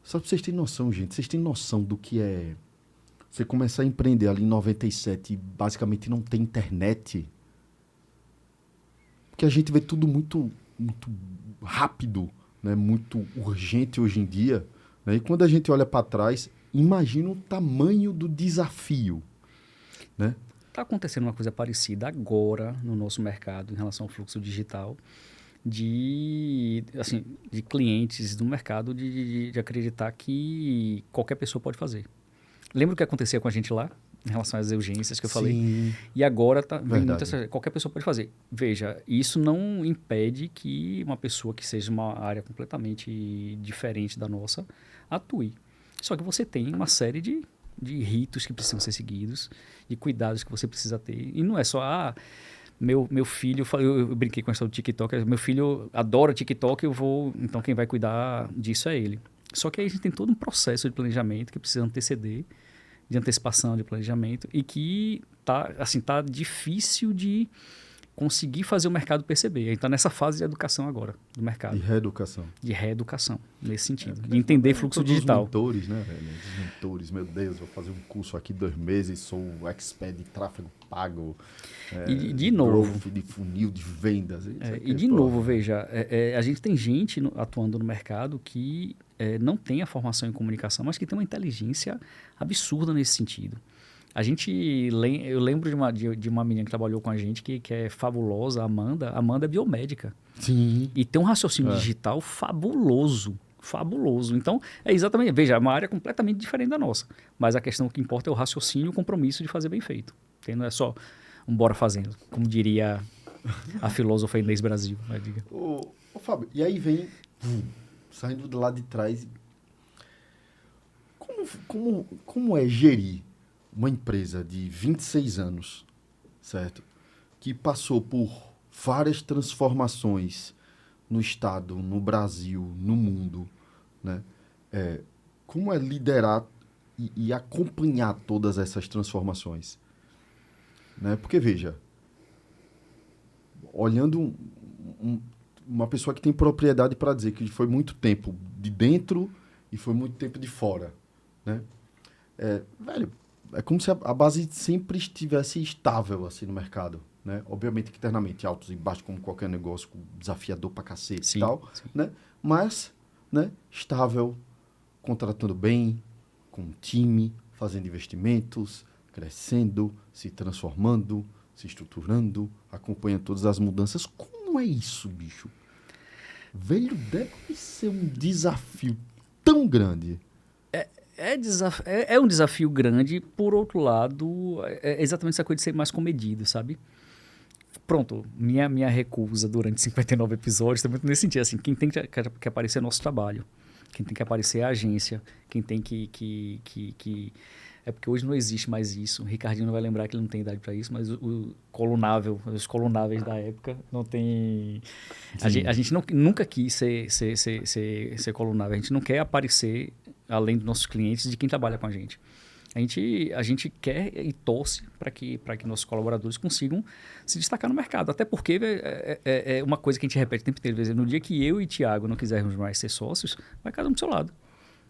S1: Só pra vocês terem noção, gente, vocês têm noção do que é você começar a empreender ali em 97 e basicamente não tem internet? Porque a gente vê tudo muito rápido, né? Muito urgente hoje em dia, né? E quando a gente olha para trás, imagina o tamanho do desafio, né?
S6: Está acontecendo uma coisa parecida agora no nosso mercado em relação ao fluxo digital de clientes do mercado de acreditar que qualquer pessoa pode fazer. Lembra o que acontecia com a gente lá? Em relação às urgências que eu falei? E agora qualquer pessoa pode fazer. Veja, isso não impede que uma pessoa que seja uma área completamente diferente da nossa atue. Só que você tem uma série de ritos que precisam ser seguidos, de cuidados que você precisa ter. E não é só, meu filho... Eu brinquei com a história do TikTok. Meu filho adora TikTok, então quem vai cuidar disso é ele. Só que aí a gente tem todo um processo de planejamento que precisa anteceder, de antecipação de planejamento, e que tá difícil de conseguir fazer o mercado perceber. A gente está nessa fase de educação agora, do mercado. De reeducação, nesse sentido. De entender fluxo digital.
S1: Os mentores, né, velho? Os mentores, meu Deus, vou fazer um curso aqui 2 meses, sou expert de tráfego pago.
S6: E de novo...
S1: Growth, de funil, de vendas.
S6: Veja, a gente tem gente atuando no mercado que não tem a formação em comunicação, mas que tem uma inteligência absurda nesse sentido. Eu lembro de uma menina que trabalhou com a gente que é fabulosa, a Amanda. A Amanda é biomédica.
S1: Sim.
S6: E tem um raciocínio digital fabuloso. Então, é exatamente... Veja, é uma área completamente diferente da nossa. Mas a questão que importa é o raciocínio e o compromisso de fazer bem feito. Não é só um bora fazendo, como diria a filósofa Inês Brasil.
S1: Ô, Fábio, e aí vem... saindo do lado de trás... Como é gerir uma empresa de 26 anos, certo? Que passou por várias transformações no Estado, no Brasil, no mundo, né? Como é liderar e acompanhar todas essas transformações? Né? Porque, veja, olhando uma pessoa que tem propriedade para dizer que foi muito tempo de dentro e foi muito tempo de fora, né? Velho, é como se a base sempre estivesse estável assim no mercado, né? Obviamente que internamente altos e baixos como qualquer negócio, desafiador pra cacete e tal, né? Mas, né, estável, contratando bem, com um time, fazendo investimentos, crescendo, se transformando, se estruturando, acompanhando todas as mudanças. Como é isso, bicho? Velho, deve ser um desafio tão grande?
S6: É um desafio grande, por outro lado, é exatamente essa coisa de ser mais comedido, sabe? Pronto, minha recusa durante 59 episódios também nesse sentido, assim, quem tem que aparecer é nosso trabalho, quem tem que aparecer é a agência, quem tem que é porque hoje não existe mais isso. O Ricardinho não vai lembrar que ele não tem idade para isso, mas os colunáveis da época não tem. A gente nunca quis ser colunável. A gente não quer aparecer além dos nossos clientes, de quem trabalha com a gente. A gente quer e torce para que nossos colaboradores consigam se destacar no mercado. Até porque é uma coisa que a gente repete o tempo inteiro. No dia que eu e Thiago não quisermos mais ser sócios, vai cada um do seu lado.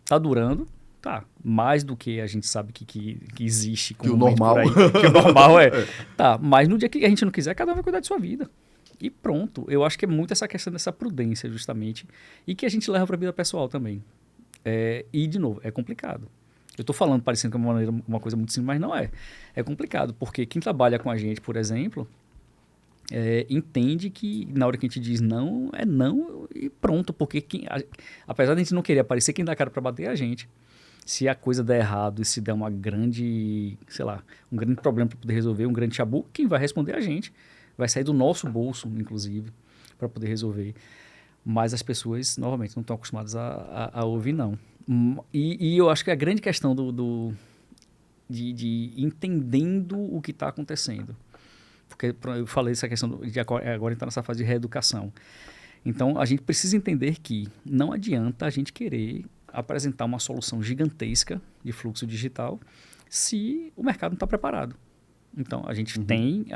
S6: Tá durando. Tá, mais do que a gente sabe que existe.
S1: Que o normal.
S6: Aí, que o normal é. Tá, mas no dia que a gente não quiser, cada um vai cuidar de sua vida. E pronto. Eu acho que é muito essa questão dessa prudência, justamente. E que a gente leva para a vida pessoal também. E, de novo, é complicado. Eu estou falando parecendo que é uma coisa muito simples, mas não é. É complicado, porque quem trabalha com a gente, por exemplo, entende que na hora que a gente diz não, é não e pronto. Porque apesar de a gente não querer aparecer, quem dá cara para bater é a gente. Se a coisa der errado e se der uma grande, sei lá, um grande problema para poder resolver, um grande chabu, quem vai responder é a gente. Vai sair do nosso bolso, inclusive, para poder resolver. Mas as pessoas, novamente, não estão acostumadas a ouvir não. E eu acho que a grande questão de entendendo o que está acontecendo. Porque eu falei essa questão de agora entrar nessa fase de reeducação. Então, a gente precisa entender que não adianta a gente querer apresentar uma solução gigantesca de fluxo digital se o mercado não está preparado. Então, a gente tem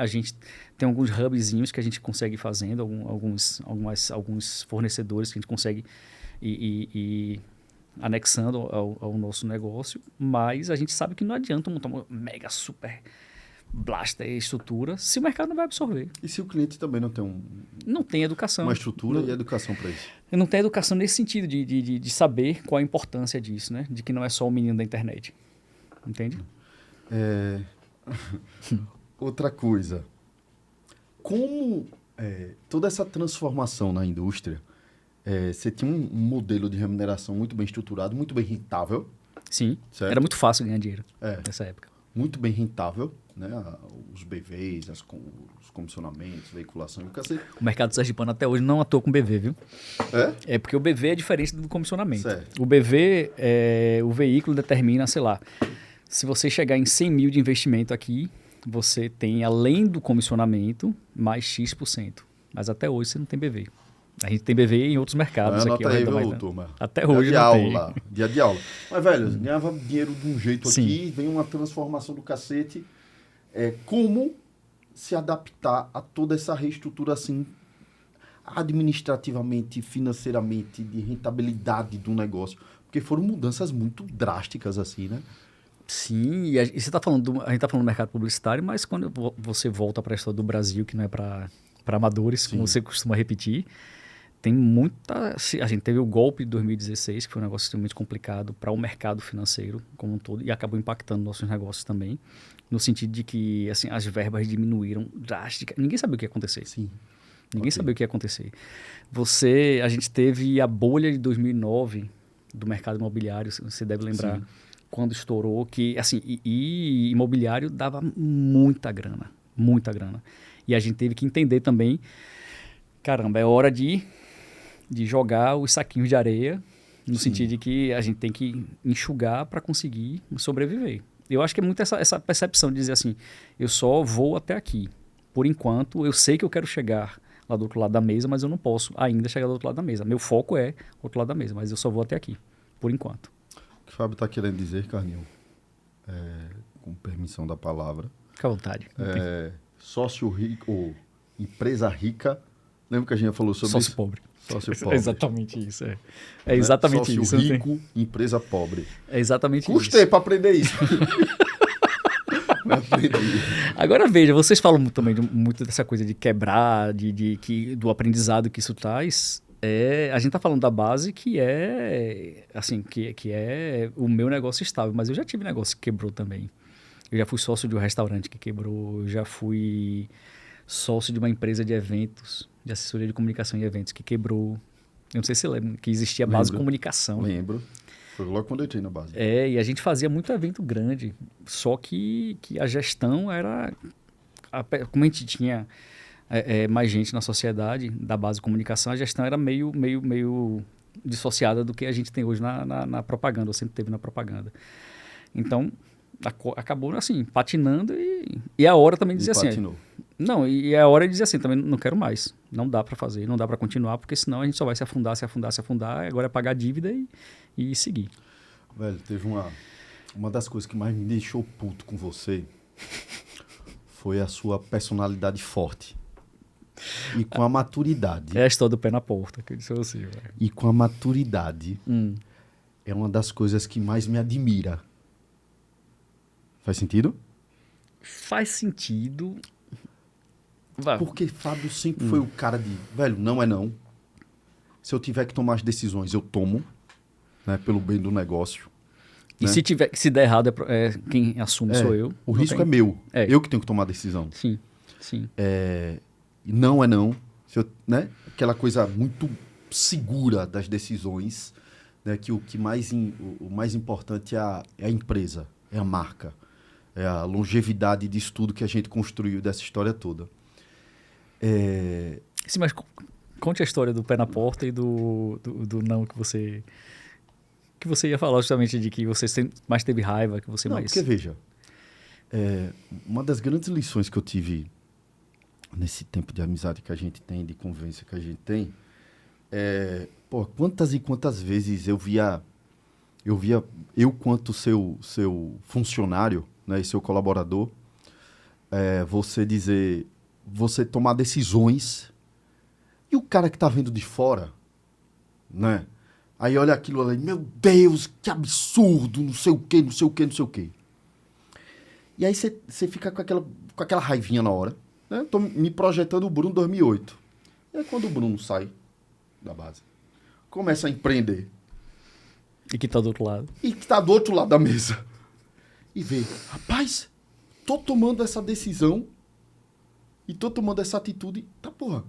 S6: alguns hubzinhos que a gente consegue fazendo, alguns fornecedores que a gente consegue ir anexando ao nosso negócio, mas a gente sabe que não adianta montar uma mega super blaster estrutura se o mercado não vai absorver.
S1: E se o cliente também não tem
S6: não tem educação.
S1: Uma estrutura e educação para isso?
S6: Não tem educação nesse sentido de saber qual a importância disso, né? De que não é só o menino da internet. Entende?
S1: Outra coisa. Como toda essa transformação na indústria, você tinha um modelo de remuneração muito bem estruturado, muito bem rentável.
S6: Sim.
S1: Certo?
S6: Era muito fácil ganhar dinheiro nessa época.
S1: Muito bem rentável, né? Os BVs, os comissionamentos, veiculação e o cacete.
S6: O mercado sergipano até hoje não atua com BV, viu? É porque o BV é diferente do comissionamento.
S1: Certo.
S6: O BV, o veículo determina, sei lá, se você chegar em 100 mil de investimento aqui, você tem, além do comissionamento, mais X%. Mas até hoje você não tem BV. A gente tem BV em outros mercados.
S1: Anota
S6: aqui,
S1: aí, viu, turma?
S6: Até hoje não tem.
S1: Dia de aula. Mas, velho, ganhava dinheiro de um jeito
S6: Sim.
S1: aqui, vem uma transformação do cacete. Como se adaptar a toda essa reestrutura, assim, administrativamente, financeiramente, de rentabilidade do negócio? Porque foram mudanças muito drásticas, assim, né?
S6: Sim, e você está falando a gente está falando do mercado publicitário, mas quando você volta para a história do Brasil, que não é para amadores,
S1: Sim.
S6: como você costuma repetir, tem muita... A gente teve o golpe de 2016, que foi um negócio extremamente complicado para o mercado financeiro como um todo, e acabou impactando nossos negócios também, no sentido de que assim, as verbas diminuíram drasticamente. Ninguém sabia o que ia acontecer.
S1: Sim.
S6: Ninguém sabia o que ia acontecer. A gente teve a bolha de 2009 do mercado imobiliário, você deve lembrar,
S1: Sim.
S6: quando estourou, que assim, e imobiliário dava muita grana. E a gente teve que entender também, caramba, é hora de jogar os saquinhos de areia, no
S1: Sim.
S6: sentido de que a gente tem que enxugar para conseguir sobreviver. Eu acho que é muito essa percepção de dizer assim, eu só vou até aqui. Por enquanto, eu sei que eu quero chegar lá do outro lado da mesa, mas eu não posso ainda chegar do outro lado da mesa. Meu foco é o outro lado da mesa, mas eu só vou até aqui, por enquanto.
S1: O que o Fábio está querendo dizer, Carlinhos, com permissão da palavra,
S6: Fica à vontade.
S1: sócio rico, ou empresa rica, lembra que a gente já falou sobre
S6: Sócio
S1: isso?
S6: pobre.
S1: Sócio
S6: É
S1: pobre.
S6: exatamente isso. É exatamente
S1: Sócio
S6: isso.
S1: rico, empresa pobre.
S6: É exatamente
S1: Custei
S6: isso.
S1: para aprender isso. Não aprendi.
S6: Agora veja, vocês falam também muito dessa coisa de quebrar, do aprendizado que isso traz. A gente está falando da base que é assim, que é o meu negócio estável, mas eu já tive negócio que quebrou também. Eu já fui sócio de um restaurante que quebrou, eu já fui sócio de uma empresa de eventos, de assessoria de comunicação e eventos que quebrou. Eu não sei se você lembra que existia a base
S1: Lembro.
S6: comunicação.
S1: Lembro. Foi logo quando eu entrei na base.
S6: E a gente fazia muito evento grande, só que a gestão era... Como a gente tinha mais gente na sociedade, da base de comunicação, a gestão era meio dissociada do que a gente tem hoje na propaganda, ou sempre teve na propaganda. Então, acabou assim, patinando e a hora também dizia assim...
S1: Patinou.
S6: Não, e a hora de dizer assim, também não quero mais, não dá para fazer, não dá para continuar, porque senão a gente só vai se afundar, agora é pagar a dívida e seguir.
S1: Velho, teve uma das coisas que mais me deixou puto com você foi a sua personalidade forte. E com a maturidade.
S6: É a história do pé na porta, que eu disse assim. Velho.
S1: E com a maturidade é uma das coisas que mais me admira. Faz sentido?
S6: Faz sentido.
S1: Porque Fábio sempre foi o cara de... Velho, não é não. Se eu tiver que tomar as decisões, eu tomo. Né, pelo bem do negócio.
S6: E
S1: né?
S6: se der errado, quem assume sou eu.
S1: O risco é meu.
S6: É.
S1: Eu que tenho que tomar a decisão.
S6: Sim.
S1: E não é não. Né? Aquela coisa muito segura das decisões. Né? Que o mais importante é a empresa. É a marca. É a longevidade disso tudo que a gente construiu dessa história toda.
S6: Sim, mas conte a história do pé na porta e do não que você ia falar justamente de que você mais teve raiva, que você
S1: não,
S6: mais...
S1: Porque veja, uma das grandes lições que eu tive nesse tempo de amizade que a gente tem, de convivência que a gente tem, quantas e quantas vezes eu quanto seu funcionário, né, e seu colaborador, você tomar decisões e o cara que tá vendo de fora, né, aí olha aquilo ali, meu Deus, que absurdo, não sei o quê. E aí você fica com aquela raivinha na hora, né, tô me projetando o Bruno 2008. E aí quando o Bruno sai da base, começa a empreender,
S6: E que tá do outro lado.
S1: e que tá do outro lado da mesa. E vê, rapaz, tô tomando essa decisão e tô tomando essa atitude. Tá, porra.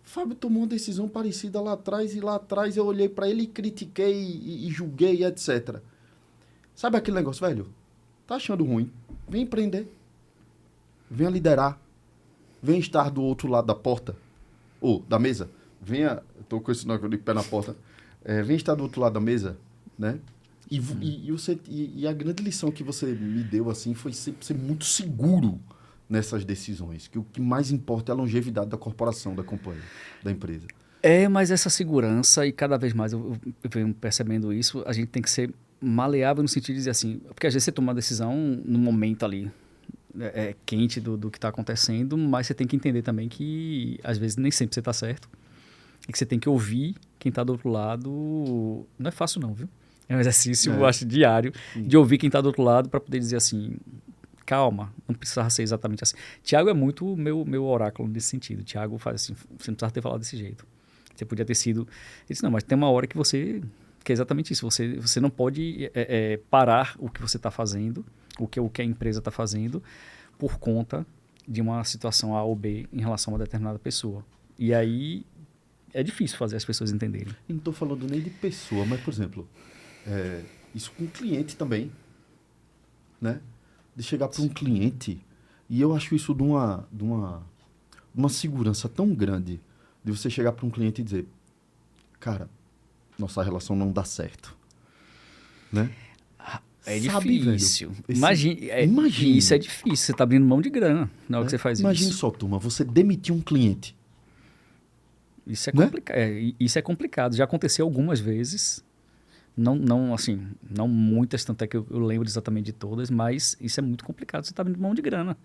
S1: Fábio tomou uma decisão parecida lá atrás e lá atrás eu olhei pra ele e critiquei e julguei, etc. Sabe aquele negócio, velho? Tá achando ruim? Vem empreender. Venha liderar. Venha estar do outro lado da porta. Ou da mesa. Venha... Tô com esse nome de pé na porta. Venha estar do outro lado da mesa, né? E a grande lição que você me deu, assim, foi ser muito seguro nessas decisões. Que o que mais importa é a longevidade da corporação, da companhia, da empresa.
S6: Mas essa segurança, e cada vez mais eu venho percebendo isso, a gente tem que ser maleável no sentido de dizer assim, porque às vezes você toma uma decisão no momento ali, quente do que está acontecendo, mas você tem que entender também que às vezes nem sempre você está certo, e que você tem que ouvir quem está do outro lado. Não é fácil não, viu? É um exercício, eu acho, diário, de ouvir quem está do outro lado para poder dizer assim, calma, não precisava ser exatamente assim. Tiago é muito meu oráculo nesse sentido. Tiago faz assim, você não precisava ter falado desse jeito. Você podia ter sido... Ele disse, não, mas tem uma hora que é exatamente isso. Você não pode parar o que você está fazendo, o que a empresa está fazendo, por conta de uma situação A ou B em relação a uma determinada pessoa. E aí é difícil fazer as pessoas entenderem.
S1: E não estou falando nem de pessoa, mas, por exemplo, isso com cliente também, né? De chegar para um cliente, e eu acho isso de uma segurança tão grande, de você chegar para um cliente e dizer, cara, nossa relação não dá certo, né?
S6: É
S1: Sabe,
S6: difícil.
S1: velho,
S6: Imagine. Isso é difícil. Você está abrindo mão de grana na hora que você faz
S1: Imagine
S6: isso.
S1: só, turma, você demitir um cliente.
S6: Isso é
S1: né?
S6: Isso é complicado. Já aconteceu algumas vezes. Não assim, não muitas, tanto é que eu lembro exatamente de todas, mas isso é muito complicado. Você está abrindo mão de grana.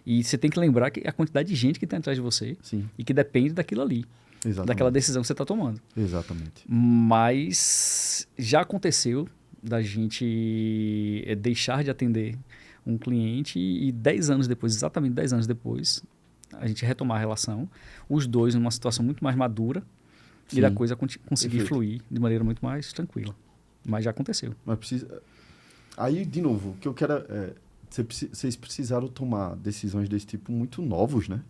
S6: E você tem que lembrar que a quantidade de gente que está atrás de você
S1: Sim.
S6: e que depende daquilo ali.
S1: Exatamente.
S6: Daquela decisão que você está tomando.
S1: Exatamente.
S6: Mas já aconteceu da gente deixar de atender um cliente e 10 anos depois, exatamente 10 anos depois, a gente retomar a relação, os dois numa situação muito mais madura.
S1: Sim.
S6: E da coisa conseguir
S1: Perfeito.
S6: fluir de maneira muito mais tranquila. Mas já aconteceu.
S1: Mas precisa... Aí, de novo, o que eu quero vocês precisaram tomar decisões desse tipo muito novos, né?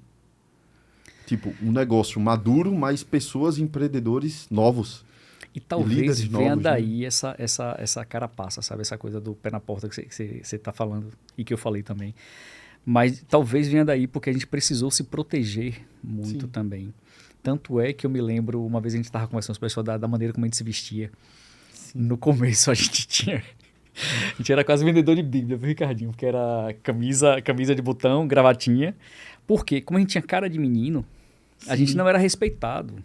S1: Tipo, um negócio maduro, mas pessoas, empreendedores novos.
S6: E talvez
S1: líderes
S6: venha
S1: novos,
S6: daí essa carapaça, sabe? Essa coisa do pé na porta que você tá falando e que eu falei também. Mas talvez venha daí porque a gente precisou se proteger muito também. Tanto é que eu me lembro, uma vez a gente estava conversando com as pessoas da maneira como a gente se vestia. No começo a gente era quase vendedor de Bíblia, viu, Ricardinho? Porque era camisa de botão, gravatinha. Porque como a gente tinha cara de menino, a gente não era respeitado.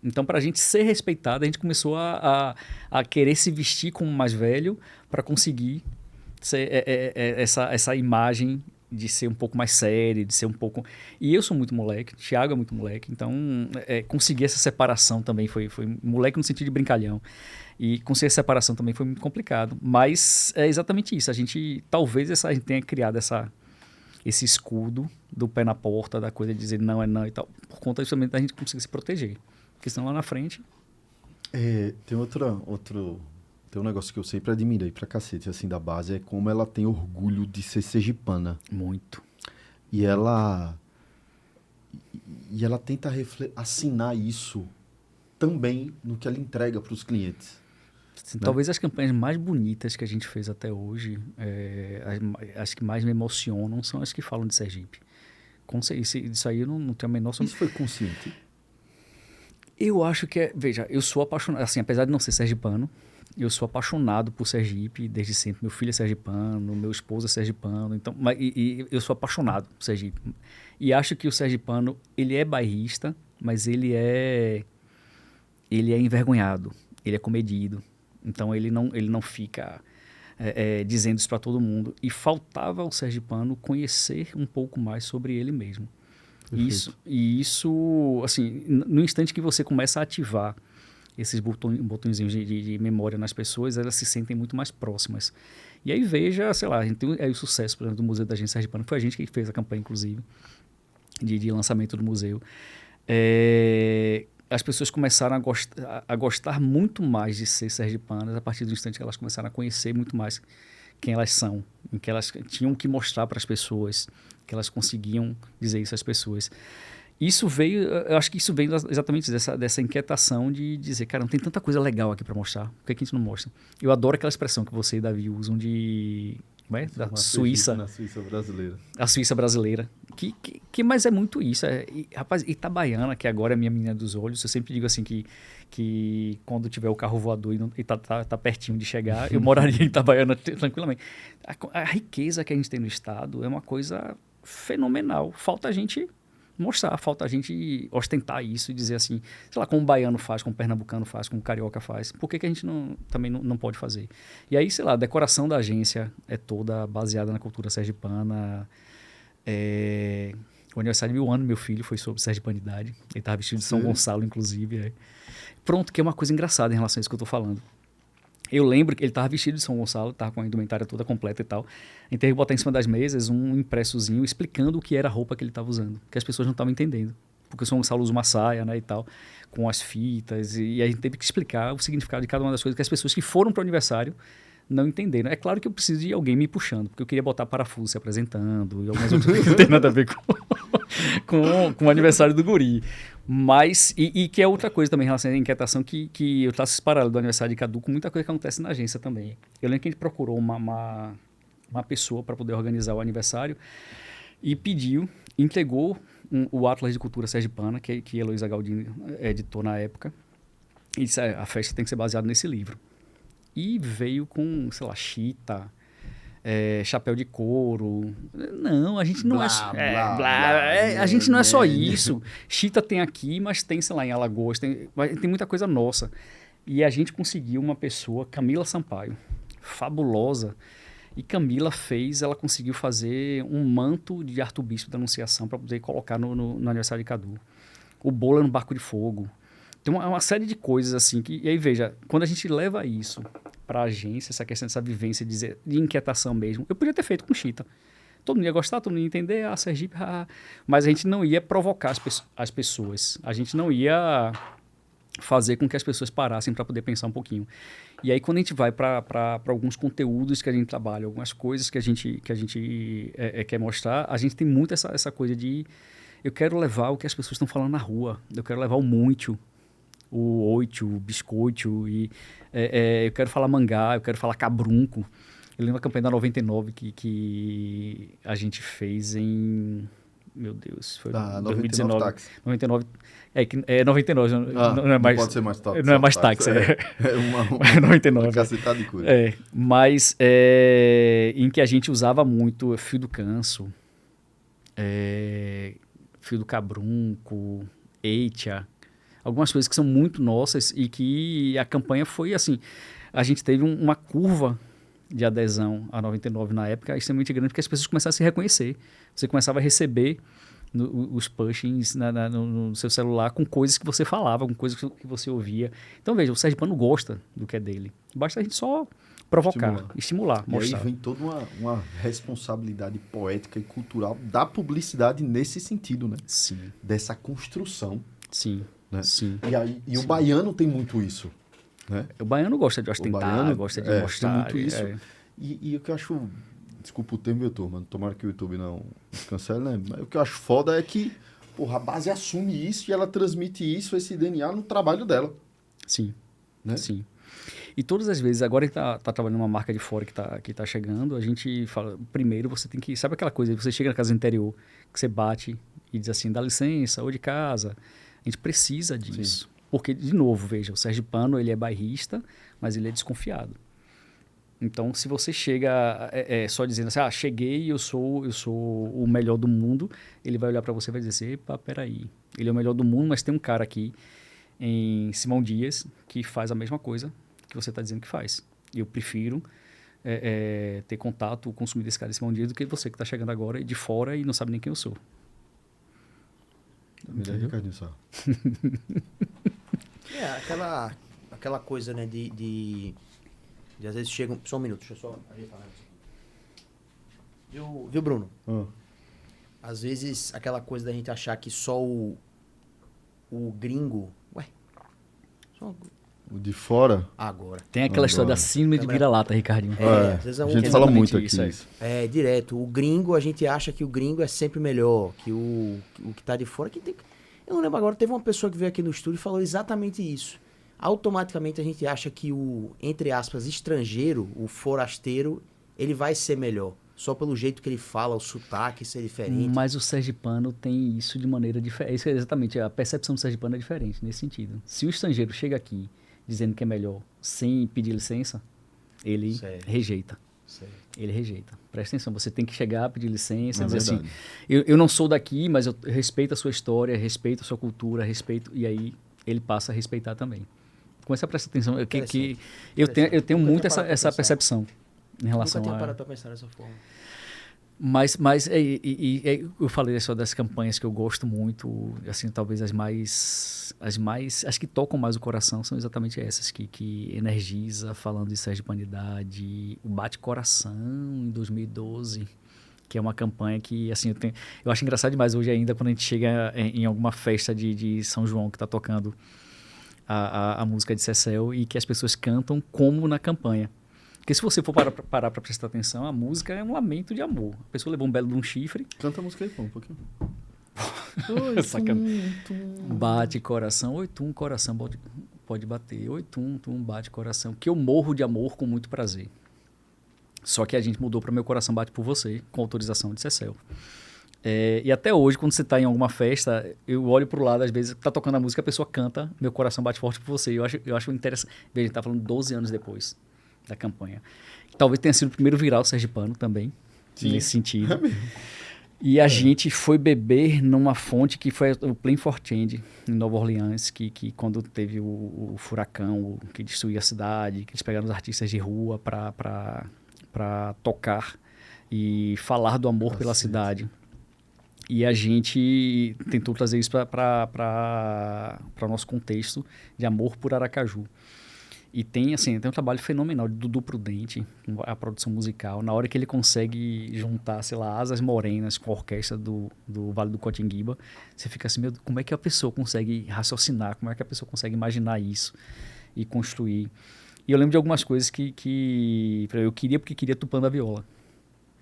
S6: Então, para a gente ser respeitado, a gente começou a querer se vestir como mais velho para conseguir ser, essa imagem de ser um pouco mais sério, de ser um pouco... E eu sou muito moleque, o Thiago é muito moleque, então conseguir essa separação também foi moleque no sentido de brincalhão. E conseguir essa separação também foi muito complicado. Mas é exatamente isso, talvez a gente tenha criado esse escudo do pé na porta, da coisa de dizer não é não e tal, por conta justamente da gente conseguir se proteger. Porque senão lá na frente...
S1: Tem tem um negócio que eu sempre admirei pra cacete, assim, da base, é como ela tem orgulho de ser sergipana.
S6: Muito.
S1: E ela tenta assinar isso também no que ela entrega para os clientes.
S6: Sim, talvez as campanhas mais bonitas que a gente fez até hoje, as que mais me emocionam, são as que falam de Sergipe. Isso aí eu não tenho a menor...
S1: Isso foi consciente?
S6: Eu acho que veja, eu sou apaixonado, assim, apesar de não ser sergipano, eu sou apaixonado por Sergipe desde sempre. Meu filho é sergipano, meu esposo é sergipano, então, e eu sou apaixonado por Sergipe. E acho que o sergipano, ele é bairrista, mas ele é envergonhado, ele é comedido. Então ele não fica dizendo isso para todo mundo. E faltava ao sergipano conhecer um pouco mais sobre ele mesmo. Isso, assim, no instante que você começa a ativar esses botõezinhos de memória nas pessoas, elas se sentem muito mais próximas. E aí veja, sei lá, a gente tem o sucesso, por exemplo, do Museu da Gente Sergipana, foi a gente que fez a campanha, inclusive, de lançamento do museu. As pessoas começaram a gostar muito mais de ser sergipanas a partir do instante que elas começaram a conhecer muito mais quem elas são, em que elas tinham que mostrar para as pessoas, que elas conseguiam dizer isso às pessoas. Eu acho que isso veio exatamente dessa inquietação de dizer, cara, não tem tanta coisa legal aqui para mostrar, por que a gente não mostra? Eu adoro aquela expressão que você e Davi usam da Suíça.
S1: Na Suíça brasileira.
S6: A Suíça brasileira. Mas é muito isso. Rapaz, Itabaiana, que agora é minha menina dos olhos, eu sempre digo assim que quando tiver o carro voador e tá pertinho de chegar, eu moraria em Itabaiana tranquilamente. A riqueza que a gente tem no estado é uma coisa fenomenal. Falta a gente mostrar, falta a gente ostentar isso e dizer assim, sei lá, como o baiano faz, como o pernambucano faz, como o carioca faz, por que a gente também não pode fazer? E aí, sei lá, a decoração da agência é toda baseada na cultura sergipana. O aniversário de 1 ano, meu filho, foi sobre sergipanidade. Ele estava vestido de São Gonçalo, inclusive. Pronto, que é uma coisa engraçada em relação a isso que eu estou falando. Eu lembro que ele estava vestido de São Gonçalo, estava com a indumentária toda completa e tal. A gente teve que botar em cima das mesas um impressozinho explicando o que era a roupa que ele estava usando, que as pessoas não estavam entendendo. Porque o São Gonçalo usa uma saia, né, e tal, com as fitas, e a gente teve que explicar o significado de cada uma das coisas que as pessoas que foram para o aniversário não entenderam. É claro que eu preciso de alguém me puxando, porque eu queria botar parafuso se apresentando e algumas outras coisas que não tem nada a ver com o aniversário do guri. Mas, e que é outra coisa também em relação à inquietação, que eu traço esse paralelo do aniversário de Cadu com muita coisa que acontece na agência também. Eu lembro que a gente procurou uma pessoa para poder organizar o aniversário e entregou o Atlas de Cultura Sergipana, que Heloísa Galdini editou na época, e disse, a festa tem que ser baseada nesse livro. E veio com, sei lá, chita, chapéu de couro. Não, a gente não a gente não é só isso. Chita tem aqui, mas tem, sei lá, em Alagoas, tem muita coisa nossa. E a gente conseguiu uma pessoa, Camila Sampaio, fabulosa. E Camila ela conseguiu fazer um manto de arcebispo da Anunciação para poder colocar no aniversário de Cadu. O bolo no barco de fogo. Tem uma série de coisas assim. E aí, veja, quando a gente leva isso para a agência, essa questão dessa vivência de inquietação mesmo, eu podia ter feito com chita. Todo mundo ia gostar, todo mundo ia entender, Sergipe, mas a gente não ia provocar as pessoas. A gente não ia fazer com que as pessoas parassem para poder pensar um pouquinho. E aí, quando a gente vai para alguns conteúdos que a gente trabalha, algumas coisas que a gente quer mostrar, a gente tem muito essa coisa de... Eu quero levar o que as pessoas estão falando na rua. Eu quero levar o muito. o oito, o biscoito, e eu quero falar mangá, eu quero falar cabrunco. Eu lembro da campanha da 99 que a gente fez em... Meu Deus, foi
S1: 99 táxi.
S6: 99, 99, não é mais...
S1: Não pode ser mais táxi.
S6: Não é mais táxi,
S1: É
S6: 99.
S1: uma cacetada de coisa.
S6: Mas em que a gente usava muito fio do canso, fio do cabrunco, eitia, algumas coisas que são muito nossas e que a campanha foi assim, a gente teve uma curva de adesão a 99 na época extremamente grande, porque as pessoas começaram a se reconhecer. Você começava a receber os pushings no seu celular com coisas que você falava, com coisas que você ouvia. Então, veja, o sergipano gosta do que é dele. Basta a gente só provocar, estimular, mostrar.
S1: E aí vem toda uma responsabilidade poética e cultural da publicidade nesse sentido, né?
S6: Sim.
S1: Dessa construção.
S6: Sim,
S1: né?
S6: sim.
S1: E o baiano tem muito isso. Né?
S6: O baiano gosta de ostentar, gosta de mostrar.
S1: Tem muito isso. E o que eu acho... Desculpa o termo, turma. Tomara que o YouTube não cancele, né? Mas o que eu acho foda é que a base assume isso e ela transmite isso, esse DNA, no trabalho dela.
S6: Sim,
S1: né?
S6: Sim. E todas as vezes, agora que tá trabalhando uma marca de fora que tá chegando, a gente fala, primeiro você tem que... Sabe aquela coisa, você chega na casa do interior, que você bate e diz assim, dá licença, ou de casa. A gente precisa disso. Sim. Porque, de novo, veja, o sergipano, ele é bairrista, mas ele é desconfiado. Então, se você chega só dizendo assim, cheguei e eu sou o melhor do mundo, ele vai olhar para você e vai dizer assim, epa, peraí, ele é o melhor do mundo, mas tem um cara aqui em Simão Dias que faz a mesma coisa que você está dizendo que faz. E eu prefiro ter contato, consumir desse cara em Simão Dias do que você que está chegando agora de fora e não sabe nem quem eu sou.
S2: Aquela coisa, né, de às vezes chegam... Só um minuto, deixa eu só ajeitar. Viu, Bruno? Às vezes aquela coisa da gente achar que só o gringo...
S1: O de fora?
S2: Agora.
S6: Tem aquela história da síndrome de vira-lata, Ricardinho.
S1: Às vezes a gente fala muito aqui isso.
S2: Direto. O gringo, a gente acha que o gringo é sempre melhor, que o que tá de fora... Eu não lembro agora, teve uma pessoa que veio aqui no estúdio e falou exatamente isso. Automaticamente a gente acha que o, entre aspas, estrangeiro, o forasteiro, ele vai ser melhor. Só pelo jeito que ele fala, o sotaque ser diferente.
S6: Mas o sergipano tem isso de maneira diferente. Isso é exatamente, a percepção do sergipano é diferente nesse sentido. Se o estrangeiro chega aqui dizendo que é melhor sem pedir licença, ele rejeita. Certo. Ele rejeita. Presta atenção, você tem que chegar, pedir licença, dizer assim, eu não sou daqui, mas eu respeito a sua história, respeito a sua cultura, respeito... E aí ele passa a respeitar também. Comece a prestar atenção. Eu tenho muito essa percepção em relação a...
S2: Nunca tinha parado para pensar dessa forma.
S6: Mas eu falei só das campanhas que eu gosto muito, assim, talvez as mais as que tocam mais o coração são exatamente essas que energiza, falando de sergipanidade, o Bate Coração em 2012, que é uma campanha que, assim, eu acho engraçado demais hoje ainda quando a gente chega em alguma festa de São João que está tocando a música de Cecel e que as pessoas cantam como na campanha. Porque se você for parar para prestar atenção, a música é um lamento de amor. A pessoa levou um belo de um chifre.
S1: Canta a música aí, pô, um pouquinho.
S6: Bate coração, oi tum, coração pode bater. Oi tum, bate coração. Que eu morro de amor com muito prazer. Só que a gente mudou para Meu Coração Bate Por Você, com autorização de Cecel. E até hoje, quando você está em alguma festa, eu olho para o lado, às vezes, está tocando a música, a pessoa canta Meu Coração Bate Forte Por Você. Eu acho interessante. Veja, a gente está falando 12 anos depois da campanha. Talvez tenha sido o primeiro viral sergipano também, nesse sentido. É mesmo. E a gente foi beber numa fonte que foi o Plain for Change, em Nova Orleans, que quando teve o furacão que destruiu a cidade, que eles pegaram os artistas de rua para tocar e falar do amor pela cidade. E a gente tentou trazer isso para o nosso contexto de amor por Aracaju. E tem um trabalho fenomenal de Dudu Prudente, a produção musical. Na hora que ele consegue juntar, sei lá, Asas Morenas com a orquestra do Vale do Cotinguiba, você fica assim, meu Deus, como é que a pessoa consegue raciocinar? Como é que a pessoa consegue imaginar isso e construir? E eu lembro de algumas coisas que eu queria, porque queria Tupã da Viola.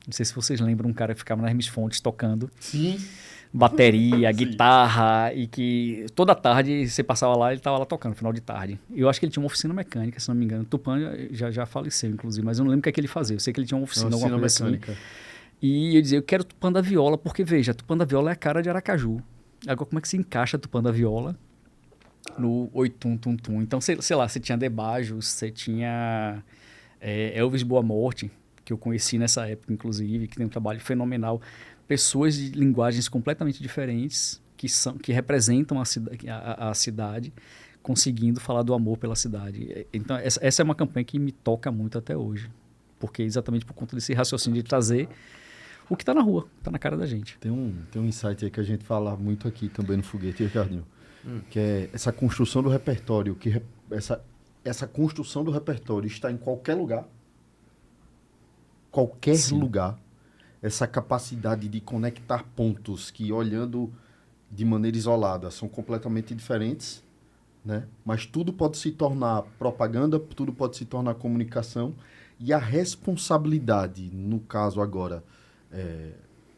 S6: Não sei se vocês lembram, um cara que ficava na Hermes Fontes tocando
S1: Sim.
S6: bateria,
S1: Sim.
S6: guitarra, e que toda tarde você passava lá, ele estava lá tocando, final de tarde. Eu acho que ele tinha uma oficina mecânica, se não me engano. Tupã já faleceu, inclusive, mas eu não lembro o que é que ele fazia. Eu sei que ele tinha uma oficina, alguma coisa
S1: mecânica.
S6: assim. E eu dizia, eu quero Tupã da Viola, porque, veja, Tupã da Viola é a cara de Aracaju. Agora, como é que se encaixa Tupã da Viola no Oitum Tum Tum? Então, sei lá, você tinha Debajos, você tinha Elvis Boa Morte, que eu conheci nessa época, inclusive, que tem um trabalho fenomenal. Pessoas de linguagens completamente diferentes, que representam a cidade, conseguindo falar do amor pela cidade. Então, essa é uma campanha que me toca muito até hoje, porque exatamente por conta desse raciocínio de trazer o que está na rua, está na cara da gente.
S1: Tem um insight aí que a gente fala muito aqui também no Foguete, Ricardinho, que é essa construção do repertório, essa construção do repertório está em qualquer lugar,
S6: Sim.
S1: lugar, essa capacidade de conectar pontos que, olhando de maneira isolada, são completamente diferentes, né? Mas tudo pode se tornar propaganda, tudo pode se tornar comunicação, e a responsabilidade, no caso agora,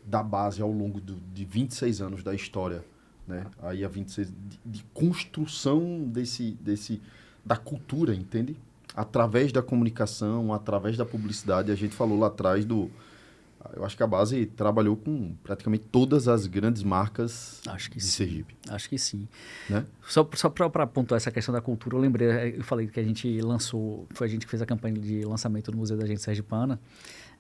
S1: da base ao longo de 26 anos da história, né? Aí a 26 de construção da cultura, entende? Através da comunicação, através da publicidade. A gente falou lá atrás eu acho que a base trabalhou com praticamente todas as grandes marcas de Sergipe.
S6: Acho que sim.
S1: Né?
S6: Só para pontuar essa questão da cultura, eu falei que a gente lançou, foi a gente que fez a campanha de lançamento do Museu da Gente Sergipana.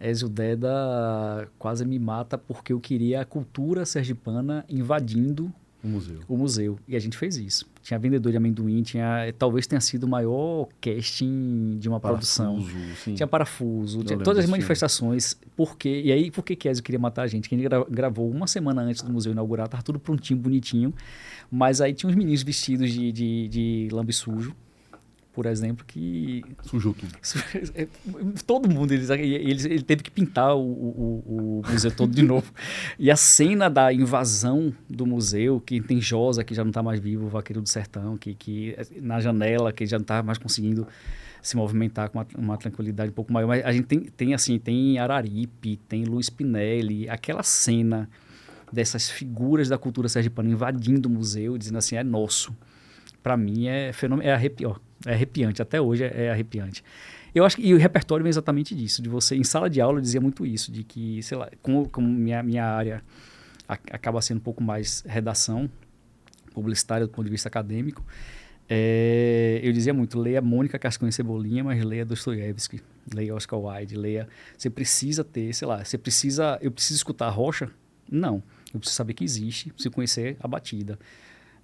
S6: Ezio Deda quase me mata porque eu queria a cultura sergipana invadindo o museu. E a gente fez isso. Tinha vendedor de amendoim, talvez tenha sido o maior casting de uma produção.
S1: Sim.
S6: Tinha parafuso, tinha todas as manifestações. Por quê? E aí, por que Ezio queria matar a gente? Que a gente gravou uma semana antes do museu inaugurar, tava tudo prontinho, bonitinho. Mas aí tinha uns meninos vestidos de lambe sujo, por exemplo, que...
S1: Sujou tudo.
S6: Todo mundo, ele teve que pintar o museu todo de novo. E a cena da invasão do museu, que tem Josa, que já não está mais vivo, o vaqueiro do sertão, que na janela, que já não está mais conseguindo se movimentar com uma tranquilidade um pouco maior. Mas a gente tem Araripe, tem Luiz Pinelli, aquela cena dessas figuras da cultura sergipana invadindo o museu, dizendo assim, é nosso. Para mim é arrepiante, até hoje é arrepiante. Eu acho que o repertório vem exatamente disso, de você, em sala de aula eu dizia muito isso, de que, sei lá, como minha área acaba sendo um pouco mais redação publicitária do ponto de vista acadêmico, eu dizia muito, leia Mônica Cascão e Cebolinha, mas leia Dostoiévski, leia Oscar Wilde, você precisa ter, sei lá, eu preciso escutar a Rocha? Não, eu preciso saber que existe, preciso conhecer a batida,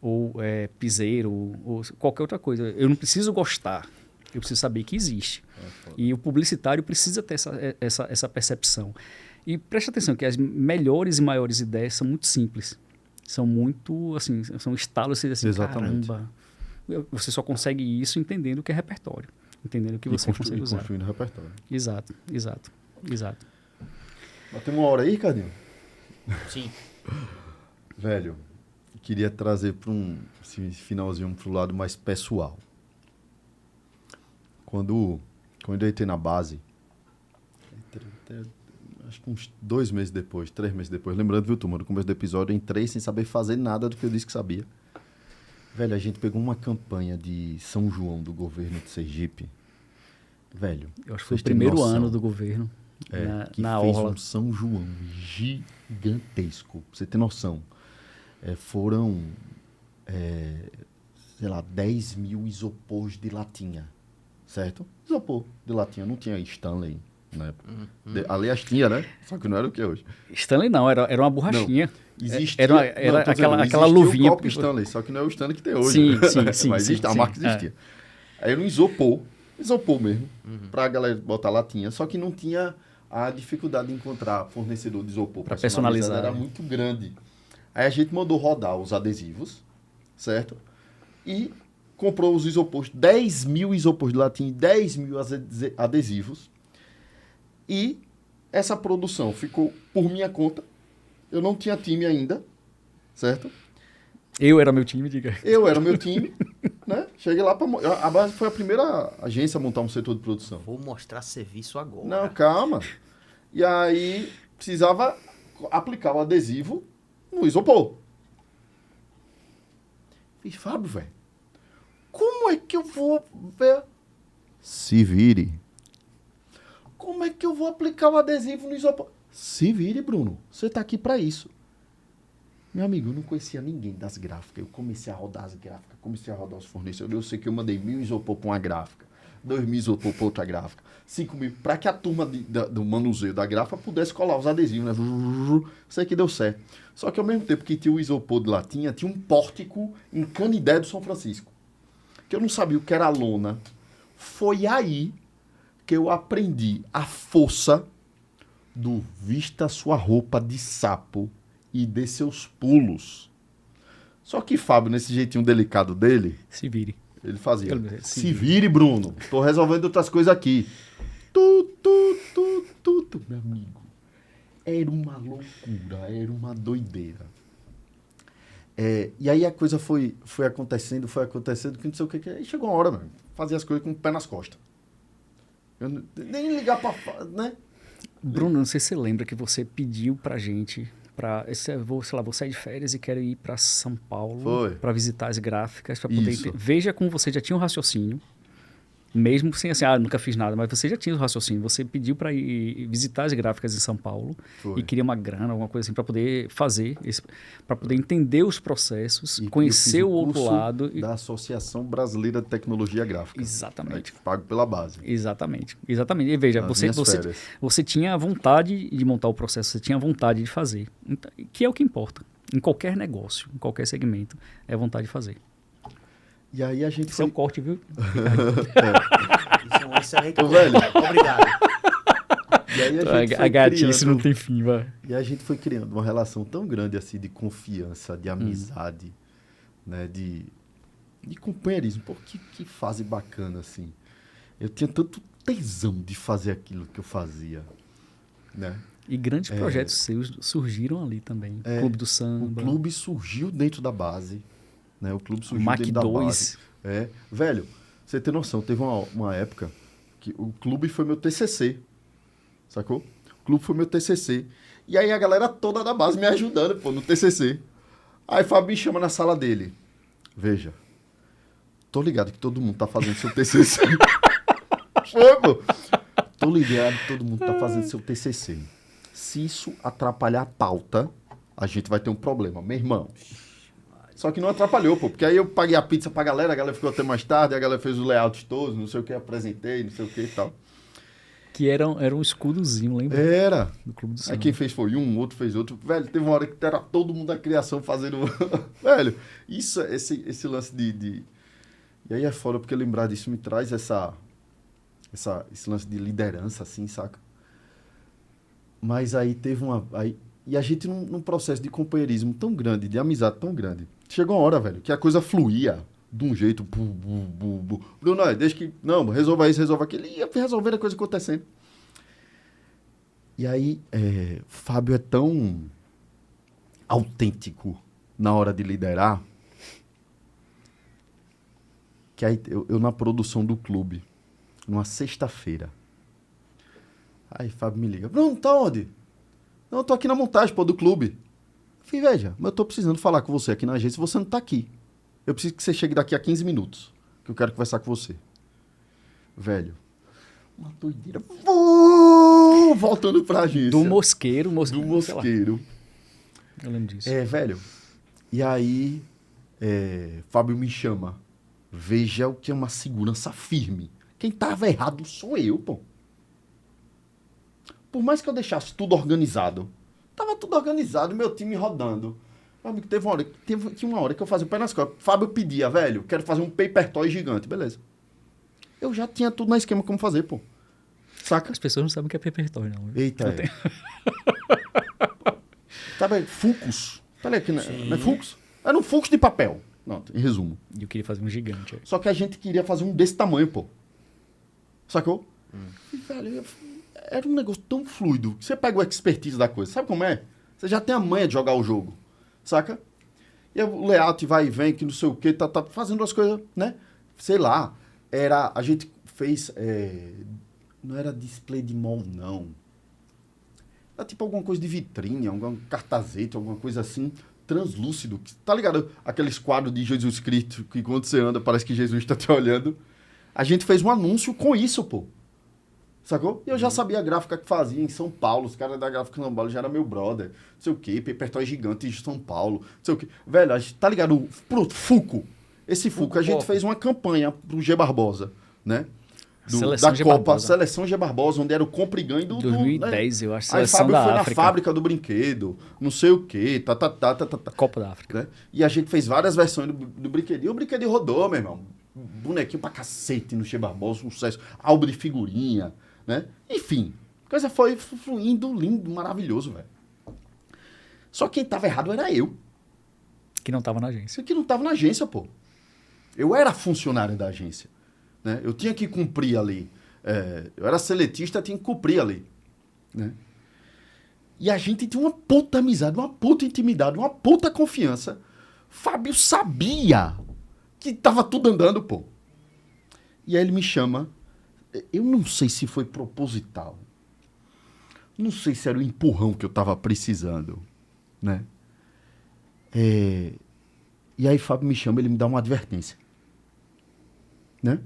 S6: ou piseiro, ou qualquer outra coisa. Eu não preciso gostar, eu preciso saber que existe. E o publicitário precisa ter essa percepção. E preste atenção que as melhores e maiores ideias são muito simples. São muito, assim, são estalos assim,
S1: exatamente.
S6: Caramba. Você só consegue isso entendendo o que é repertório. Entendendo o que você consegue usar.
S1: Construindo repertório.
S6: Exato.
S1: Batemos uma hora aí, Ricardinho?
S2: Sim.
S1: Velho, queria trazer para esse finalzinho para o lado mais pessoal. Quando eu entrei na base, acho que uns 2 meses depois, 3 meses depois, lembrando, viu, turma, no começo do episódio, eu entrei sem saber fazer nada do que eu disse que sabia. Velho, a gente pegou uma campanha de São João do governo de Sergipe. Velho,
S6: eu acho que foi o primeiro ano do governo
S1: na
S6: fez
S1: Orla. Um São João gigantesco, pra você ter noção. Foram, sei lá, 10 mil isopores de latinha, certo? Isopor de latinha, não tinha Stanley na época. Aliás, tinha, né? Só que não era o que é hoje.
S6: Stanley não, era uma borrachinha.
S1: Não, existia,
S6: era aquela luvinha.
S1: O copo Stanley, só que não é o Stanley que tem hoje.
S6: Sim.
S1: Mas a marca existia. Aí era um isopor mesmo, pra galera botar latinha, só que não tinha a dificuldade de encontrar fornecedor de isopor
S6: para personalizar.
S1: Era muito grande. Aí a gente mandou rodar os adesivos, certo? E comprou os isopores, 10 mil isopores de latinha, 10 mil adesivos. E essa produção ficou por minha conta. Eu não tinha time ainda, certo?
S6: Eu era meu time, diga.
S1: Eu era meu time, né? Cheguei lá a base foi a primeira agência a montar um setor de produção.
S2: Vou mostrar serviço agora.
S1: Não, calma. E aí precisava aplicar o adesivo no isopor. Fiz, Fábio, velho, como é que eu vou ver? Se vire. Como é que eu vou aplicar o adesivo no isopor? Se vire, Bruno. Você tá aqui pra isso. Meu amigo, eu não conhecia ninguém das gráficas. Eu comecei a rodar as gráficas, comecei a rodar os fornecedores. Eu sei que eu mandei 1.000 isopor pra uma gráfica, 2.000 isopor pra outra gráfica, 5.000, pra que a turma do manuseio da gráfica pudesse colar os adesivos, né? Sei que deu certo. Só que ao mesmo tempo que tinha o isopor de latinha, tinha um pórtico em Canidé do São Francisco, que eu não sabia o que era lona. Foi aí que eu aprendi a força do vista sua roupa de sapo e dê seus pulos. Só que Fábio, nesse jeitinho delicado dele,
S6: Se vire.
S1: ele fazia.
S6: Se
S1: Se vire, Bruno. Tô resolvendo outras coisas aqui. Tu. Meu amigo. Era uma loucura, era uma doideira. E aí a coisa foi acontecendo, que não sei o que. Aí chegou uma hora, mano, fazia as coisas com o pé nas costas. Eu nem ligar pra... né?
S6: Bruno, não sei se você lembra que você pediu pra gente, vou sair de férias e quero ir pra São Paulo para visitar as gráficas, para poder veja como você já tinha um raciocínio, mesmo sem assim, nunca fiz nada, mas você já tinha o raciocínio, você pediu para ir visitar as gráficas em São Paulo e queria uma grana, alguma coisa assim, para poder fazer, para poder entender os processos, conhecer o outro lado.
S1: Da Associação Brasileira de Tecnologia Gráfica.
S6: Exatamente.
S1: Pago pela base.
S6: Exatamente. E veja, você tinha vontade de montar o processo, você tinha vontade de fazer, então, que é o que importa. Em qualquer negócio, em qualquer segmento, é vontade de fazer.
S1: E aí a gente
S6: Isso é um corte, viu?
S2: Isso é um excelente corte. Velho. Obrigado.
S1: E aí
S6: a gatice não tem fim, vai.
S1: E a gente foi criando uma relação tão grande assim de confiança, de amizade, né, de companheirismo. Pô, que fase bacana, assim. Eu tinha tanto tesão de fazer aquilo que eu fazia, né?
S6: E grandes projetos seus surgiram ali também. Clube do Samba.
S1: O clube surgiu dentro da base. Né? O clube surgiu
S6: Mac
S1: dentro
S6: 2.
S1: da base. Velho, você tem noção, teve uma época que o clube foi meu TCC, sacou? O clube foi meu TCC. E aí a galera toda da base me ajudando, pô, no TCC. Aí Fábio me chama na sala dele. Veja, tô ligado que todo mundo tá fazendo seu TCC. Foi, pô. Tô ligado que todo mundo tá fazendo seu TCC. Se isso atrapalhar a pauta, a gente vai ter um problema, meu irmão. Só que não atrapalhou, pô, porque aí eu paguei a pizza pra galera, a galera ficou até mais tarde, a galera fez os layouts todos, não sei o que, apresentei, não sei o que e tal.
S6: Que era um escudozinho, lembra?
S1: Era.
S6: Do Clube do Samba.
S1: Aí quem fez foi um, outro fez outro. Velho, teve uma hora que era todo mundo da criação fazendo... Velho, isso, esse lance de... E aí é foda, porque lembrar disso me traz esse lance de liderança, assim, saca? Mas aí teve uma... E a gente num processo de companheirismo tão grande, de amizade tão grande. Chegou uma hora, velho, que a coisa fluía de um jeito. Bruno, deixa que... Não, resolva isso, resolva aquilo. E ia resolver a coisa acontecendo. E aí, Fábio é tão autêntico na hora de liderar que aí eu na produção do clube, numa sexta-feira. Aí Fábio me liga. Bruno, tá onde? Não, eu tô aqui na montagem, pô, do clube. Eu falei, veja, mas eu tô precisando falar com você aqui na agência, você não tá aqui. Eu preciso que você chegue daqui a 15 minutos, que eu quero conversar com você. Velho, uma doideira. Voltando pra agência.
S6: Do Mosqueiro.
S1: Do Mosqueiro.
S6: Eu lembro disso.
S1: Velho. E aí, Fábio me chama. Veja o que é uma segurança firme. Quem tava errado sou eu, pô. Por mais que eu deixasse tudo organizado, tava tudo organizado, meu time rodando. Meu amigo, tinha uma hora que eu fazia o pé nas costas. Fábio pedia, velho, quero fazer um paper toy gigante. Beleza. Eu já tinha tudo na esquema como fazer, pô. Saca?
S6: As pessoas não sabem o que é paper toy, não.
S1: Eita, Tá bem, Fucus. Tá ali aqui, não é Fucus? Era um Fucus de papel. Não, em resumo.
S6: E eu queria fazer um gigante.
S1: Só que a gente queria fazer um desse tamanho, pô. Sacou? E, velho, era um negócio tão fluido que você pega o expertise da coisa. Sabe como é? Você já tem a manha de jogar o jogo. Saca? E o layout vai e vem, que não sei o que, tá fazendo as coisas, né? Sei lá. A gente fez... não era display de mall, não. Era tipo alguma coisa de vitrine, algum cartazete, alguma coisa assim, translúcido. Tá ligado? Aqueles quadros de Jesus Cristo que quando você anda parece que Jesus tá te olhando. A gente fez um anúncio com isso, pô. Sacou? E eu já sabia a gráfica que fazia em São Paulo. Os caras da gráfica em São Paulo já era meu brother. Não sei o quê, Papertoy Gigante de São Paulo. Não sei o quê. Velho, a gente, tá ligado? Pronto, Fuco. Esse Fuco, a gente fez uma campanha pro G Barbosa, né?
S6: Seleção
S1: Da
S6: G
S1: Copa,
S6: Barbosa.
S1: Seleção G Barbosa, onde era o compra e ganho do...
S6: 2010,
S1: né?
S6: eu acho,
S1: Aí
S6: seleção
S1: Fábio
S6: da
S1: foi
S6: África.
S1: na fábrica do brinquedo, não sei o quê, tá.
S6: Copa da África.
S1: Né? E a gente fez várias versões do brinquedinho. O brinquedinho rodou, meu irmão. Bonequinho pra cacete no Che Barbosa, sucesso. Álbum de figurinha, né? Enfim, a coisa foi fluindo, lindo, maravilhoso, velho. Só quem tava errado era eu.
S6: Que não tava na agência.
S1: Isso aqui não tava na agência, pô. Eu era funcionário da agência, né? Eu tinha que cumprir ali. Eu era seletista, tinha que cumprir ali, né? E a gente tinha uma puta amizade, uma puta intimidade, uma puta confiança. Fábio sabia que tava tudo andando, pô. E aí ele me chama. Eu não sei se foi proposital. Não sei se era o empurrão que eu tava precisando, né? E aí Fábio me chama, ele me dá uma advertência, né?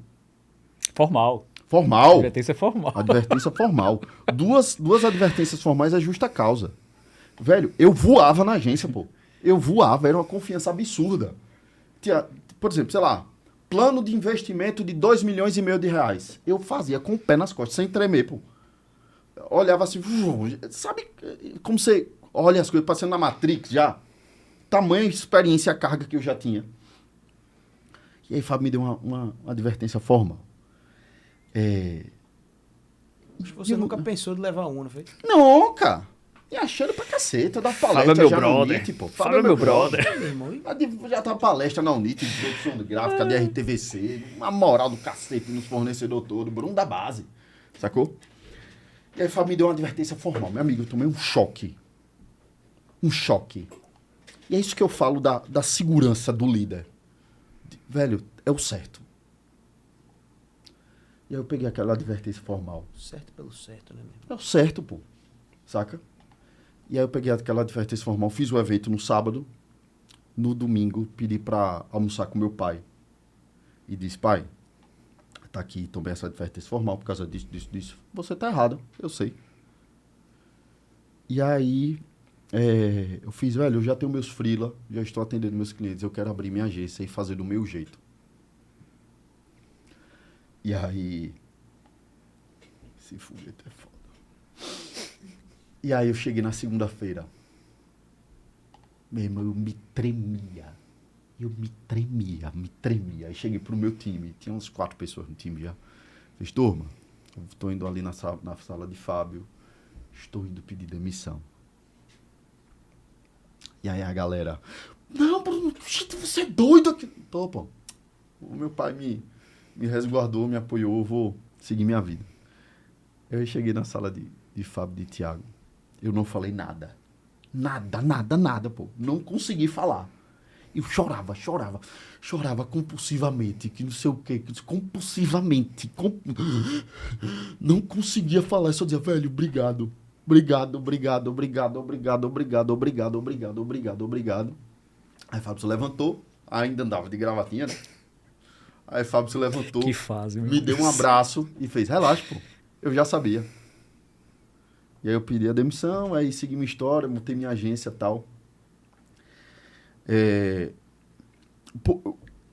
S6: Formal.
S1: Formal.
S6: Advertência formal.
S1: Advertência formal. Duas advertências formais é justa causa. Velho, eu voava na agência, pô. Eu voava, era uma confiança absurda. Tinha, por exemplo, sei lá, plano de investimento de 2,5 milhões de reais. Eu fazia com o pé nas costas, sem tremer, pô. Olhava assim, sabe como você olha as coisas passando na Matrix já? Tamanha experiência e a carga que eu já tinha. E aí Fábio me deu uma advertência formal.
S2: Você nunca pensou de levar uma, não foi?
S1: Não, cara. E achando pra caceta, eu dava palestra
S6: Fábio é meu
S1: já na
S6: brother.
S1: UNIT, pô.
S6: Fábio é meu brother.
S2: Meu irmão,
S1: Já tava palestra na UNIT, de produção de gráfica, de RTVC, uma moral do cacete nos fornecedores todos, Bruno da base, sacou? E aí Fábio me deu uma advertência formal. Meu amigo, eu tomei um choque. Um choque. E é isso que eu falo da segurança do líder. Velho, é o certo. E aí eu peguei aquela advertência formal.
S2: certo pelo certo, né, mesmo?
S1: É o certo, pô. Saca? E aí eu peguei aquela advertência formal, fiz o evento no sábado. No domingo, pedi pra almoçar com meu pai. E disse, pai, tá aqui, tomei essa advertência formal por causa disso. Você tá errado, eu sei. E aí, eu fiz, velho, eu já tenho meus freela, já estou atendendo meus clientes, eu quero abrir minha agência e fazer do meu jeito. E aí... Esse foguete é foda. E aí eu cheguei na segunda-feira. Meu irmão, eu me tremia. Me tremia. Aí cheguei pro meu time. Tinha uns 4 pessoas no time já. Fiz, turma, eu tô indo ali na sala de Fábio. Estou indo pedir demissão. E aí a galera... Não, Bruno, você é doido aqui. Tô, pô. O meu pai me resguardou, me apoiou. Eu vou seguir minha vida. Eu cheguei na sala de Fábio e de Thiago. Eu não falei nada. Nada, pô. Não consegui falar. Eu chorava compulsivamente, que não sei o quê, compulsivamente. Não conseguia falar, só dizia, velho, obrigado. Aí Fábio se levantou, ainda andava de gravatinha, né? Aí Fábio se levantou,
S6: Que fase, meu
S1: me deu um
S6: Deus.
S1: abraço e fez, relaxa, pô. Eu já sabia. E aí eu pedi a demissão, aí segui minha história, montei minha agência e tal.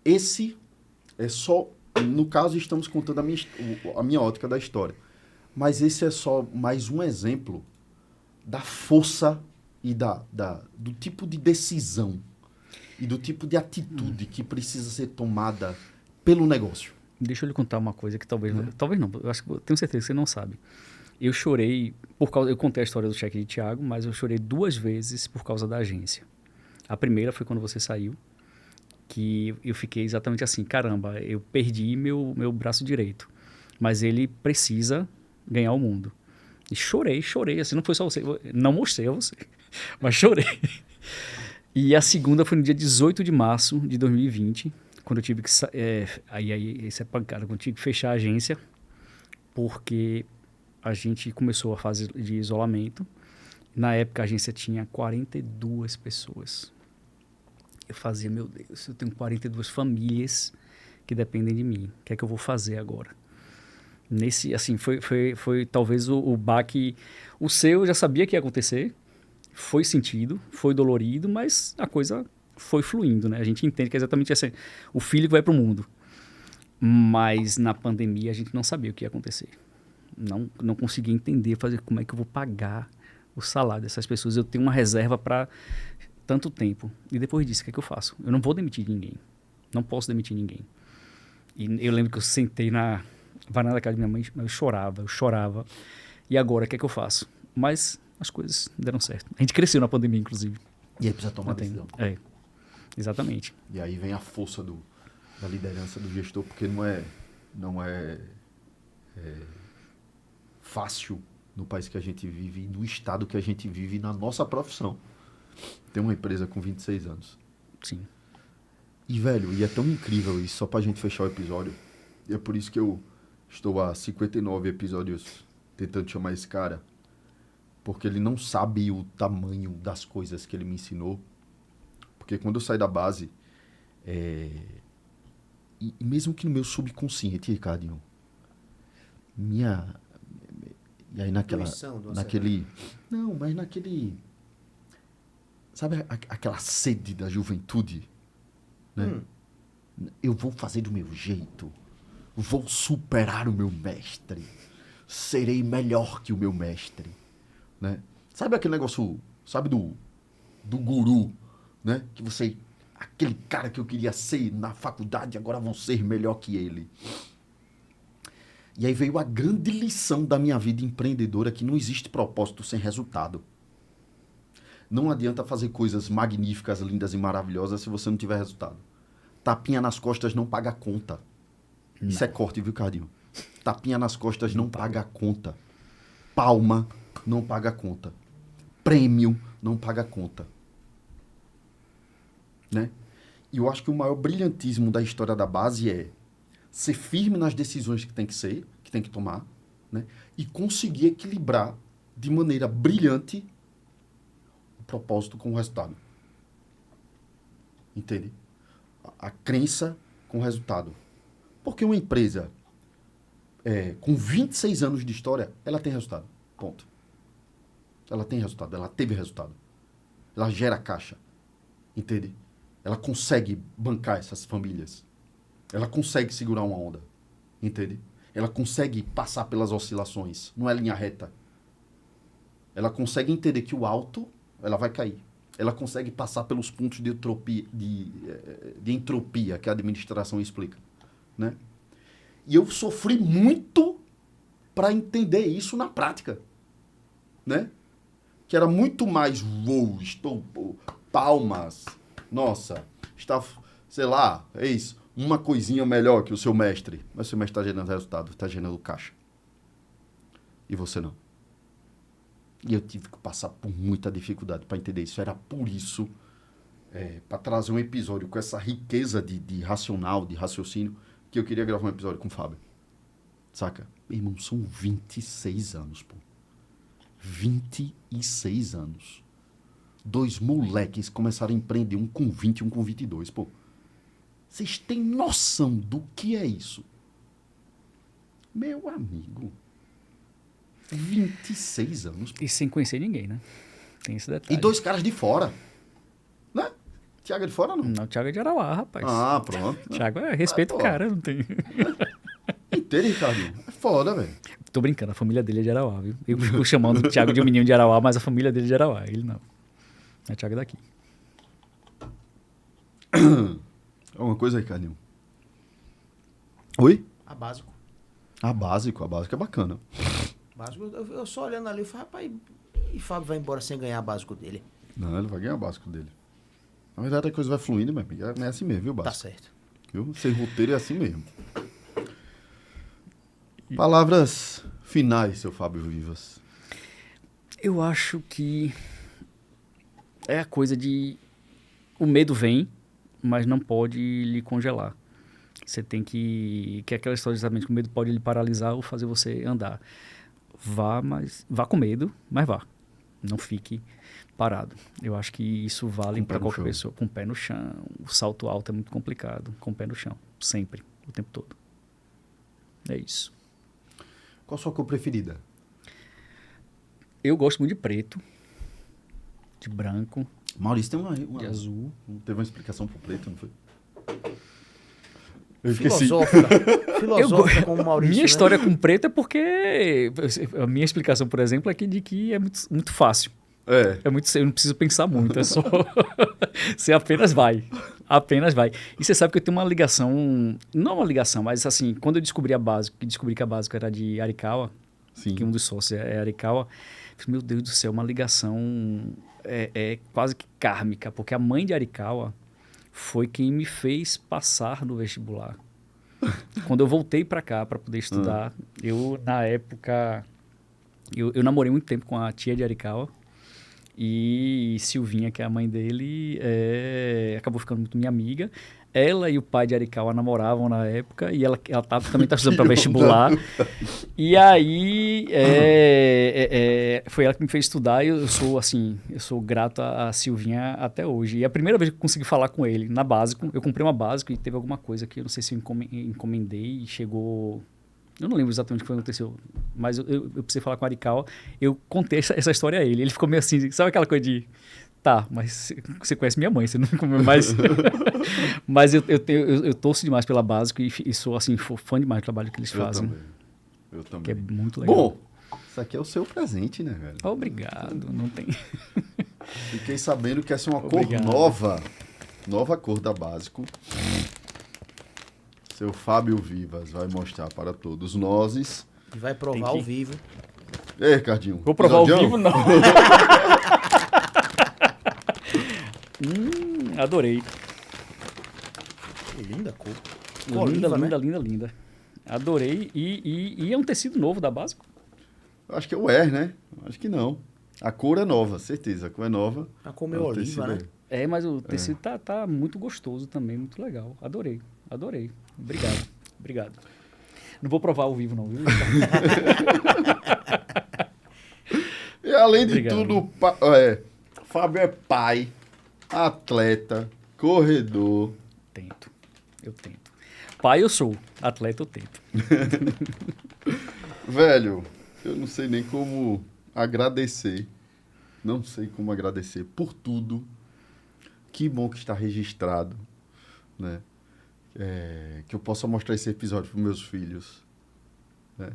S1: Esse é só... No caso, estamos contando a minha ótica da história. Mas esse é só mais um exemplo da força e do tipo de decisão e do tipo de atitude que precisa ser tomada pelo negócio.
S6: Deixa eu lhe contar uma coisa que talvez não, eu acho que eu tenho certeza que você não sabe. Eu chorei eu contei a história do cheque de Thiago, mas eu chorei 2 vezes por causa da agência. A primeira foi quando você saiu, que eu fiquei exatamente assim, caramba, eu perdi meu braço direito, mas ele precisa ganhar o mundo. E chorei, assim, não foi só você, não mostrei a você, mas chorei. E a segunda foi no dia 18 de março de 2020, quando eu tive que... isso é pancada, quando eu tive que fechar a agência, porque a gente começou a fase de isolamento Na época, a agência tinha 42 pessoas. Eu fazia, meu Deus, eu tenho 42 famílias que dependem de mim. O que é que eu vou fazer agora? Assim, foi talvez o baque... O seu eu já sabia que ia acontecer. Foi sentido, foi dolorido, mas a coisa foi fluindo, né? A gente entende que é exatamente assim, o filho que vai para o mundo. Mas na pandemia a gente não sabia o que ia acontecer. Não conseguia entender, fazer como é que eu vou pagar o salário dessas pessoas. Eu tenho uma reserva para tanto tempo. E depois disso, o que é que eu faço? Eu não vou demitir ninguém. Não posso demitir ninguém. E eu lembro que eu sentei na varanda da casa da minha mãe, eu chorava. E agora, o que é que eu faço? Mas as coisas deram certo. A gente cresceu na pandemia, inclusive.
S1: E aí precisa tomar decisão.
S6: Exatamente.
S1: E aí vem a força da liderança do gestor, porque não é fácil no país que a gente vive, no estado que a gente vive, na nossa profissão. Tem uma empresa com 26 anos.
S6: Sim.
S1: E, velho, é tão incrível isso, só pra gente fechar o episódio. E é por isso que eu estou há 59 episódios tentando chamar esse cara. Porque ele não sabe o tamanho das coisas que ele me ensinou. Porque quando eu saí da base, e mesmo que no meu subconsciente, Ricardinho, e aí naquele... Não, mas naquele... Sabe aquela sede da juventude? Né? Eu vou fazer do meu jeito. Vou superar o meu mestre. Serei melhor que o meu mestre. Né? Sabe aquele negócio... Sabe do guru? Né? Que você... Aquele cara que eu queria ser na faculdade, agora vou ser melhor que ele. E aí veio a grande lição da minha vida empreendedora, que não existe propósito sem resultado. Não adianta fazer coisas magníficas, lindas e maravilhosas se você não tiver resultado. Tapinha nas costas não paga a conta. Não. Isso é corte, viu, Cardinho? Tapinha nas costas não paga a conta. Palma não paga a conta. Prêmio não paga a conta. Né? E eu acho que o maior brilhantismo da história da base é ser firme nas decisões que tem que tomar, né? E conseguir equilibrar de maneira brilhante o propósito com o resultado. Entende? A crença com o resultado. Porque uma empresa com 26 anos de história, ela tem resultado. Ponto. Ela tem resultado, ela teve resultado. Ela gera caixa. Entende? Ela consegue bancar essas famílias. Ela consegue segurar uma onda. Entende? Ela consegue passar pelas oscilações. Não é linha reta. Ela consegue entender que o alto, ela vai cair. Ela consegue passar pelos pontos de entropia que a administração explica. Né? E eu sofri muito para entender isso na prática. Né? Que era muito mais palmas. Nossa, está, sei lá, uma coisinha melhor que o seu mestre. Mas o seu mestre está gerando resultado, está gerando caixa. E você não. E eu tive que passar por muita dificuldade para entender isso. Era por isso, para trazer um episódio com essa riqueza de racional, de raciocínio, que eu queria gravar um episódio com o Fábio. Saca? Meu irmão, são 26 anos, pô. 26 anos. 2 moleques começaram a empreender, um com 20 e um com 22, pô. Vocês têm noção do que é isso? Meu amigo. 26 anos. Pô.
S6: E sem conhecer ninguém, né? Tem esse detalhe.
S1: E 2 caras de fora. Né? Thiago é de fora, não?
S6: Não, o Thiago é de Arauá, rapaz.
S1: Ah, pronto.
S6: Thiago respeita o cara, não tem...
S1: Inteiro, Ricardo. É foda, velho.
S6: Tô brincando, a família dele é de Arauá, viu? Eu fico chamando o Thiago de um menino de Arauá, mas a família dele é de Arauá. Ele não. É o Thiago daqui.
S1: Alguma coisa, Ricardinho? Oi?
S2: A básico.
S1: A básico é bacana.
S2: Básico, eu só olhando ali, eu falei, rapaz, e Fábio vai embora sem ganhar básico dele?
S1: Não, ele vai ganhar o básico dele. Na verdade, a coisa vai fluindo, meu amigo. É assim mesmo, viu, básico?
S2: Tá certo.
S1: Viu? Sem roteiro é assim mesmo. Palavras finais, seu Fábio Vivas.
S6: Eu acho que é a coisa de... O medo vem, mas não pode lhe congelar. Você tem que... Que é aquela história exatamente que o medo pode lhe paralisar ou fazer você andar. Vá com medo, mas vá. Não fique parado. Eu acho que isso vale
S1: Com o pé
S6: para
S1: no
S6: qualquer
S1: chão.
S6: pessoa. Com o pé no chão. O salto alto é muito complicado. Com o pé no chão. Sempre. O tempo todo. É isso.
S1: Qual a sua cor preferida?
S6: Eu gosto muito de preto, de branco,
S1: Maurício tem
S6: de azul.
S1: Teve uma explicação pro preto, não foi?
S2: Filosófica como o Maurício,
S6: Minha
S2: né?
S6: história com preto é porque a minha explicação, por exemplo, é de que é muito fácil.
S1: É.
S6: É muito, eu não preciso pensar muito, é só você apenas vai. Apenas vai. E você sabe que eu tenho uma ligação, não uma ligação, mas assim, quando eu descobri que a Básico era de Arikawa,
S1: Sim.
S6: que um dos sócios é Arikawa, eu falei, meu Deus do céu, uma ligação quase que kármica, porque a mãe de Arikawa foi quem me fez passar no vestibular. Quando eu voltei para cá para poder estudar, eu, na época, eu namorei muito tempo com a tia de Arikawa, e Silvinha, que é a mãe dele, acabou ficando muito minha amiga. Ela e o pai de Arikawa namoravam na época, e ela também está estudando para vestibular. E aí, foi ela que me fez estudar, e eu sou grato a Silvinha até hoje. E a primeira vez que eu consegui falar com ele, na Básico, eu comprei uma Básico e teve alguma coisa que eu não sei se eu encomendei e chegou... Eu não lembro exatamente o que aconteceu, mas eu precisei falar com o Arikawa. Eu contei essa história a ele. Ele ficou meio assim, sabe aquela coisa de... Tá, mas você conhece minha mãe, você não comeu mais. Mas eu torço demais pela Básico e sou assim, fã demais do trabalho que eles fazem.
S1: Eu também.
S6: Que é muito legal.
S1: Bom, isso aqui é o seu presente, né, velho?
S6: Obrigado, não tem...
S1: Fiquei sabendo que essa é uma
S6: Obrigado.
S1: cor nova cor da Básico. Seu Fábio Vivas vai mostrar para todos nós.
S2: E vai provar
S6: Tem que-
S2: ao vivo.
S1: Ei, Ricardinho.
S6: Vou provar ao
S1: episodião?
S6: vivo, não. Adorei.
S2: Que linda cor.
S6: Linda,
S2: Oliva,
S6: linda,
S2: né?
S6: linda, linda. Adorei. E é um tecido novo da Básico.
S1: Acho que é o Air, né? Acho que não. A cor é nova, certeza. A cor é nova.
S2: A cor meio
S1: O
S2: oliva,
S1: tecido
S2: né?
S6: É, mas o tecido tá muito gostoso também, muito legal. Adorei. Obrigado. Não vou provar ao vivo, não, viu?
S1: E além de
S6: Obrigado.
S1: tudo, Fábio é pai, atleta, corredor.
S6: Eu tento. Pai eu sou, atleta eu tento.
S1: Velho, eu não sei nem como agradecer. Não sei como agradecer por tudo. Que bom que está registrado, né? Que eu possa mostrar esse episódio para meus filhos, né?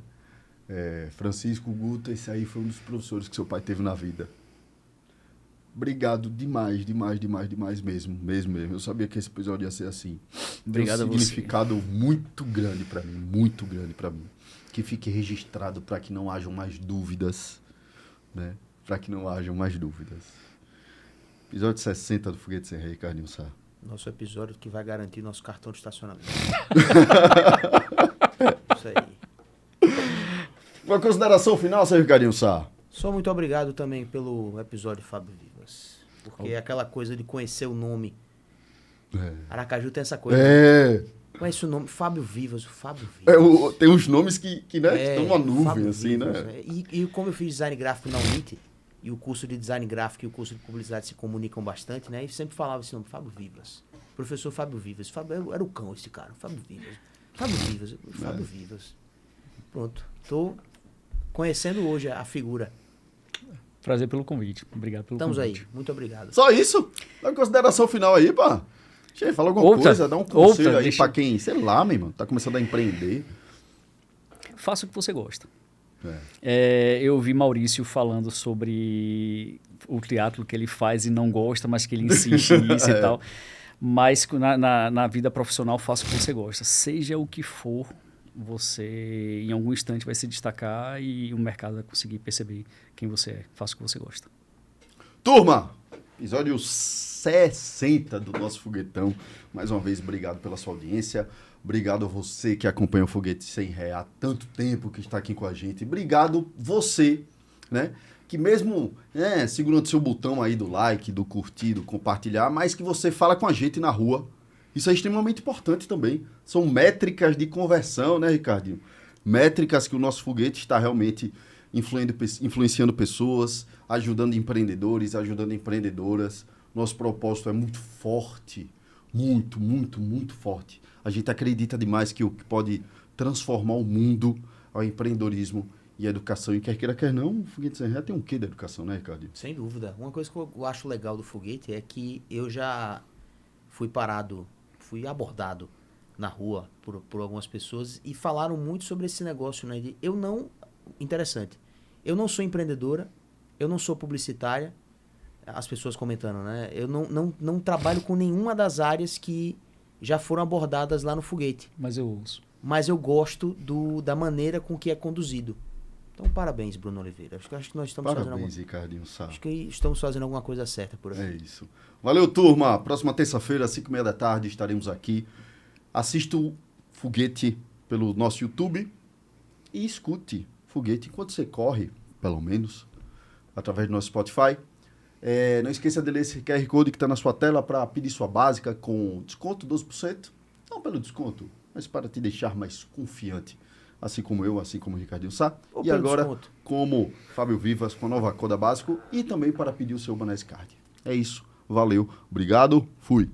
S1: Francisco Guta, esse aí foi um dos professores que seu pai teve na vida. Obrigado demais mesmo. Eu sabia que esse episódio ia ser assim.
S6: Obrigado a
S1: Tem um
S6: você.
S1: significado muito grande para mim. Que fique registrado para que não hajam mais dúvidas, né? Episódio 60 do Foguete Sem Ré, Ricardinho Sá.
S2: Nosso episódio que vai garantir nosso cartão de estacionamento. Isso aí.
S1: Uma consideração final, seu Ricardinho Sá?
S2: Só muito obrigado também pelo episódio Fábio Vivas. Porque é aquela coisa de conhecer o nome. Aracaju tem essa coisa. Conhece o nome? Fábio Vivas. O Fábio Vivas.
S1: Tem uns nomes que estão numa nuvem,
S2: Fábio
S1: assim,
S2: Vivas,
S1: né?
S2: E como eu fiz design gráfico na UNIT, e o curso de design gráfico e o curso de publicidade se comunicam bastante, né? E sempre falava esse nome, Fábio Vivas. Professor Fábio Vivas. Fábio, era o cão esse cara. Fábio Vivas. Pronto. Tô conhecendo hoje a figura.
S6: Prazer pelo convite. Obrigado pelo
S2: Estamos
S6: convite.
S2: aí. Muito obrigado.
S1: Só isso? Dá uma consideração final aí, pá. Che, fala alguma coisa, dá um conselho aí pra quem, sei lá, meu irmão, tá começando a empreender.
S6: Faça o que você gosta.
S1: É.
S6: Eu ouvi Maurício falando sobre o teatro que ele faz e não gosta, mas que ele insiste nisso e tal. Mas na vida profissional, faça o que você gosta. Seja o que for, você em algum instante vai se destacar e o mercado vai conseguir perceber quem você é. Faça o que você gosta.
S1: Turma, episódio 60 do nosso Foguetão. Mais uma vez, obrigado pela sua audiência. Obrigado a você que acompanha o Foguete Sem Ré há tanto tempo, que está aqui com a gente. Obrigado você, né? Que mesmo segurando seu botão aí do like, do curtir, do compartilhar, mas que você fala com a gente na rua. Isso é extremamente importante também. São métricas de conversão, né, Ricardinho? Métricas que o nosso foguete está realmente influenciando pessoas, ajudando empreendedores, ajudando empreendedoras. Nosso propósito é muito forte, muito, muito, muito forte. A gente acredita demais que o que pode transformar o mundo é o empreendedorismo e a educação. E quer queira, quer não, o Foguete Sem Ré tem um quê da educação, né, Ricardo?
S2: Sem dúvida. Uma coisa que eu acho legal do Foguete é que eu já fui abordado na rua por algumas pessoas e falaram muito sobre esse negócio, né? Interessante. Eu não sou empreendedora, eu não sou publicitária, as pessoas comentando, né? Eu não trabalho com nenhuma das áreas que já foram abordadas lá no Foguete.
S6: Mas eu ouço.
S2: Mas eu gosto da maneira com que é conduzido. Então, parabéns, Bruno Oliveira. Acho que nós estamos
S1: Parabéns, Ricardinho Sá.
S2: Acho que estamos fazendo alguma coisa certa por aí.
S1: É isso. Valeu, turma. Próxima terça-feira, às 5h30 da tarde, estaremos aqui. Assista o Foguete pelo nosso YouTube e escute Foguete enquanto você corre, pelo menos, através do nosso Spotify. Não esqueça de ler esse QR Code que está na sua tela para pedir sua básica com desconto 12%. Não pelo desconto, mas para te deixar mais confiante. Assim como eu, assim como o Ricardinho Sá.
S2: Ou
S1: E
S2: pelo
S1: agora,
S2: desconto.
S1: como Fábio Vivas com a nova Coda Básico e também para pedir o seu Banese Card. É isso. Valeu. Obrigado. Fui.